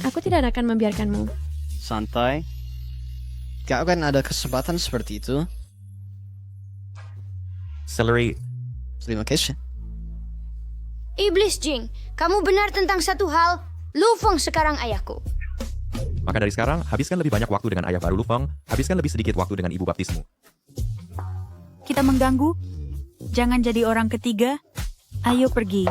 aku tidak akan membiarkanmu. Santai. Gak akan ada kesempatan seperti itu. Celery. Terima kasih. Iblis Jing, kamu benar tentang satu hal. Lu Feng sekarang ayahku. Maka dari sekarang, habiskan lebih banyak waktu dengan ayah baru Lu Feng, habiskan lebih sedikit waktu dengan ibu baptismu. Kita mengganggu? Jangan jadi orang ketiga. Ayo pergi.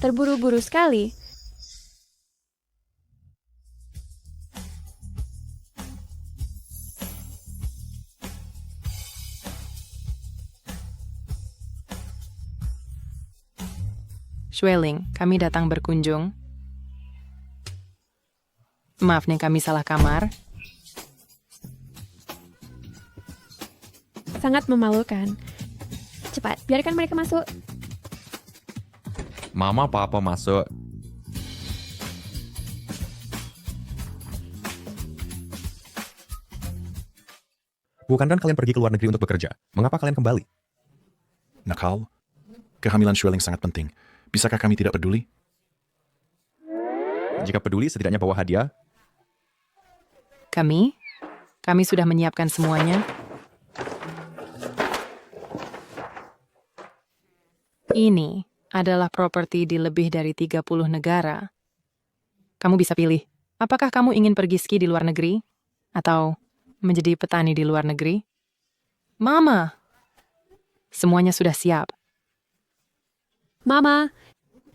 Terburu-buru sekali. Xueling, kami datang berkunjung. Maaf nih, kami salah kamar. Sangat memalukan. Cepat, biarkan mereka masuk. Mama, papa masuk. Bukankah kalian pergi ke luar negeri untuk bekerja? Mengapa kalian kembali? Nakal, kehamilan Schweling sangat penting. Bisakah kami tidak peduli? Jika peduli, setidaknya bawa hadiah. Kami sudah menyiapkan semuanya. Ini adalah properti di lebih dari 30 negara. Kamu bisa pilih, apakah kamu ingin pergi ski di luar negeri? Atau menjadi petani di luar negeri? Mama, semuanya sudah siap. Mama,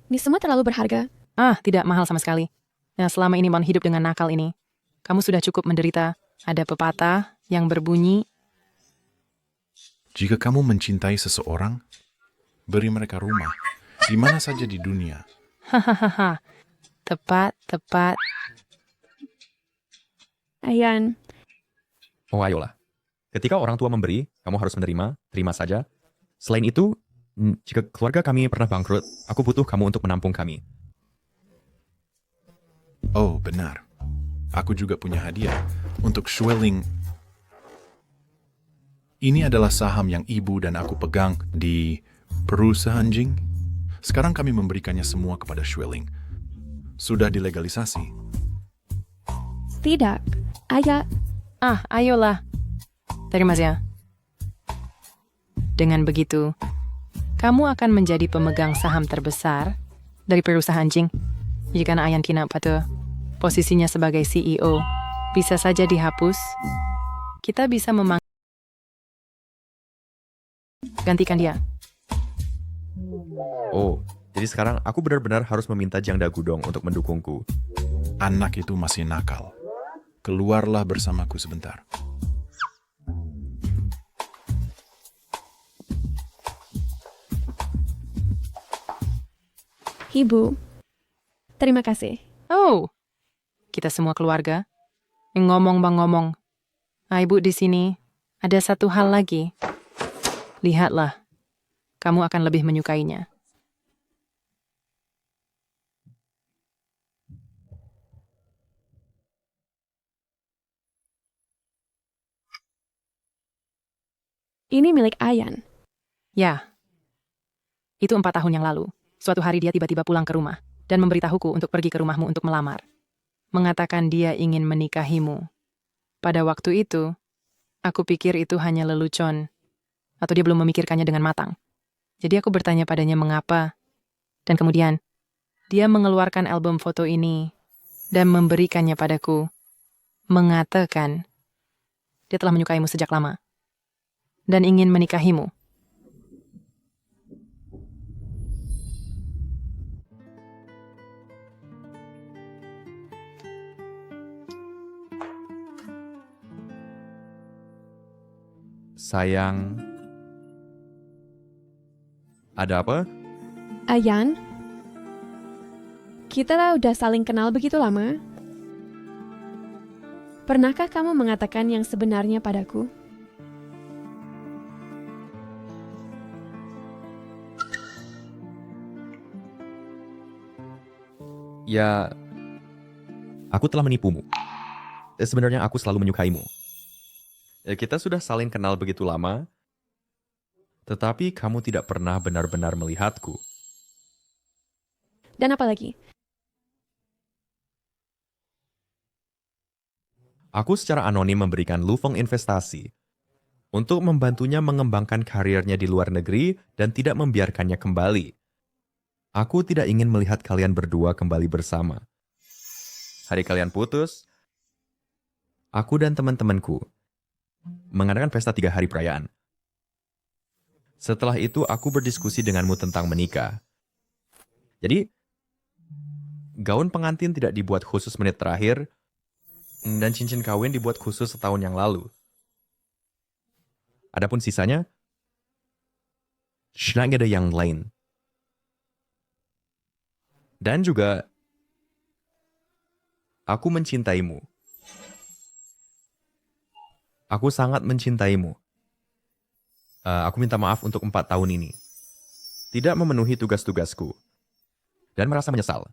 ini semua terlalu berharga. Tidak mahal sama sekali. Nah, selama ini mau hidup dengan nakal ini, kamu sudah cukup menderita. Ada pepatah yang berbunyi, Jika kamu mencintai seseorang, beri mereka rumah, di mana saja di dunia. hahaha, tepat. Ayan, Oh, ayolah. Ketika orang tua memberi, kamu harus menerima, terima saja. Selain itu, jika keluarga kami pernah bangkrut, aku butuh kamu untuk menampung kami. Oh, benar. Aku juga punya hadiah untuk Schweling. Ini adalah saham yang ibu dan aku pegang di perusahaan Jing. Sekarang kami memberikannya semua kepada Schweling. Sudah dilegalisasi. tidak. Ayah, Ayolah. Terima kasih. Dengan begitu, kamu akan menjadi pemegang saham terbesar dari perusahaan Jing. Jika Ayan kina pada posisinya sebagai CEO, bisa saja dihapus. Kita bisa gantikan dia. Oh, jadi sekarang aku benar-benar harus meminta Jiang Dagudong untuk mendukungku. Anak itu masih nakal. Keluarlah bersamaku sebentar. Ibu, terima kasih. Oh, kita semua keluarga. Ngomong bang ngomong. Ibu di sini. Ada satu hal lagi. Lihatlah. Kamu akan lebih menyukainya. Ini milik Ayan. Ya. Itu 4 tahun yang lalu. Suatu hari dia tiba-tiba pulang ke rumah dan memberitahuku untuk pergi ke rumahmu untuk melamar. Mengatakan dia ingin menikahimu. Pada waktu itu, aku pikir itu hanya lelucon. Atau dia belum memikirkannya dengan matang. Jadi aku bertanya padanya mengapa. Dan kemudian, dia mengeluarkan album foto ini dan memberikannya padaku. Mengatakan, dia telah menyukaimu sejak lama. Dan ingin menikahimu. Sayang, ada apa? Ayan, kita udah saling kenal begitu lama. Pernahkah kamu mengatakan yang sebenarnya padaku? Ya, aku telah menipumu. Sebenarnya aku selalu menyukaimu. Kita sudah saling kenal begitu lama, tetapi kamu tidak pernah benar-benar melihatku. Dan apa lagi? Aku secara anonim memberikan Lu Feng investasi untuk membantunya mengembangkan karirnya di luar negeri dan tidak membiarkannya kembali. Aku tidak ingin melihat kalian berdua kembali bersama. Hari kalian putus, aku dan teman-temanku mengadakan pesta 3 hari perayaan. Setelah itu aku berdiskusi denganmu tentang menikah. Jadi, gaun pengantin tidak dibuat khusus menit terakhir, dan cincin kawin dibuat khusus setahun yang lalu. Adapun sisanya, ada yang lain. Dan juga, aku mencintaimu. Aku sangat mencintaimu. Aku minta maaf untuk 4 tahun ini. Tidak memenuhi tugas-tugasku. Dan merasa menyesal.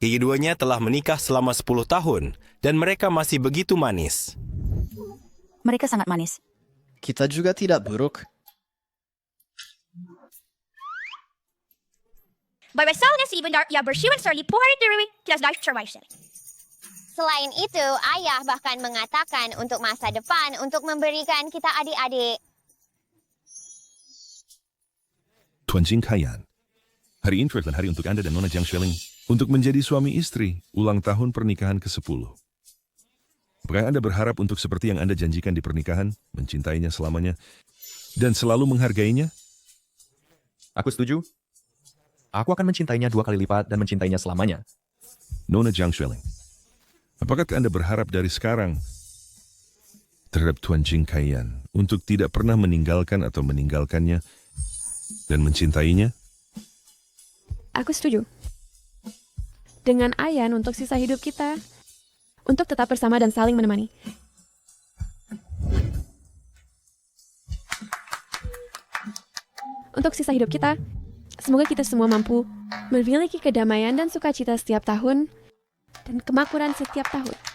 Keduanya telah menikah selama 10 tahun dan mereka masih begitu manis. Mereka sangat manis. Kita juga tidak buruk. Bij wijzelfde 7 jaar bersihkan serli pohon diri, kita sudah terbaik. Selain itu, ayah bahkan mengatakan untuk masa depan untuk memberikan kita adik-adik. Tuan Jingkayan, hari ini adalah hari untuk Anda dan Nona Jiang Xueling untuk menjadi suami istri ulang tahun pernikahan ke-10. Apakah Anda berharap untuk seperti yang Anda janjikan di pernikahan, mencintainya selamanya, dan selalu menghargainya? Aku setuju. Aku akan mencintainya 2 kali lipat dan mencintainya selamanya. Nona Jiang Xueling, apakah Anda berharap dari sekarang terhadap Tuan Jingkayan untuk tidak pernah meninggalkan atau meninggalkannya dan mencintainya? Aku setuju. Dengan Ayan untuk sisa hidup kita, untuk tetap bersama dan saling menemani. Untuk sisa hidup kita, semoga kita semua mampu memiliki kedamaian dan sukacita setiap tahun dan kemakmuran setiap tahun.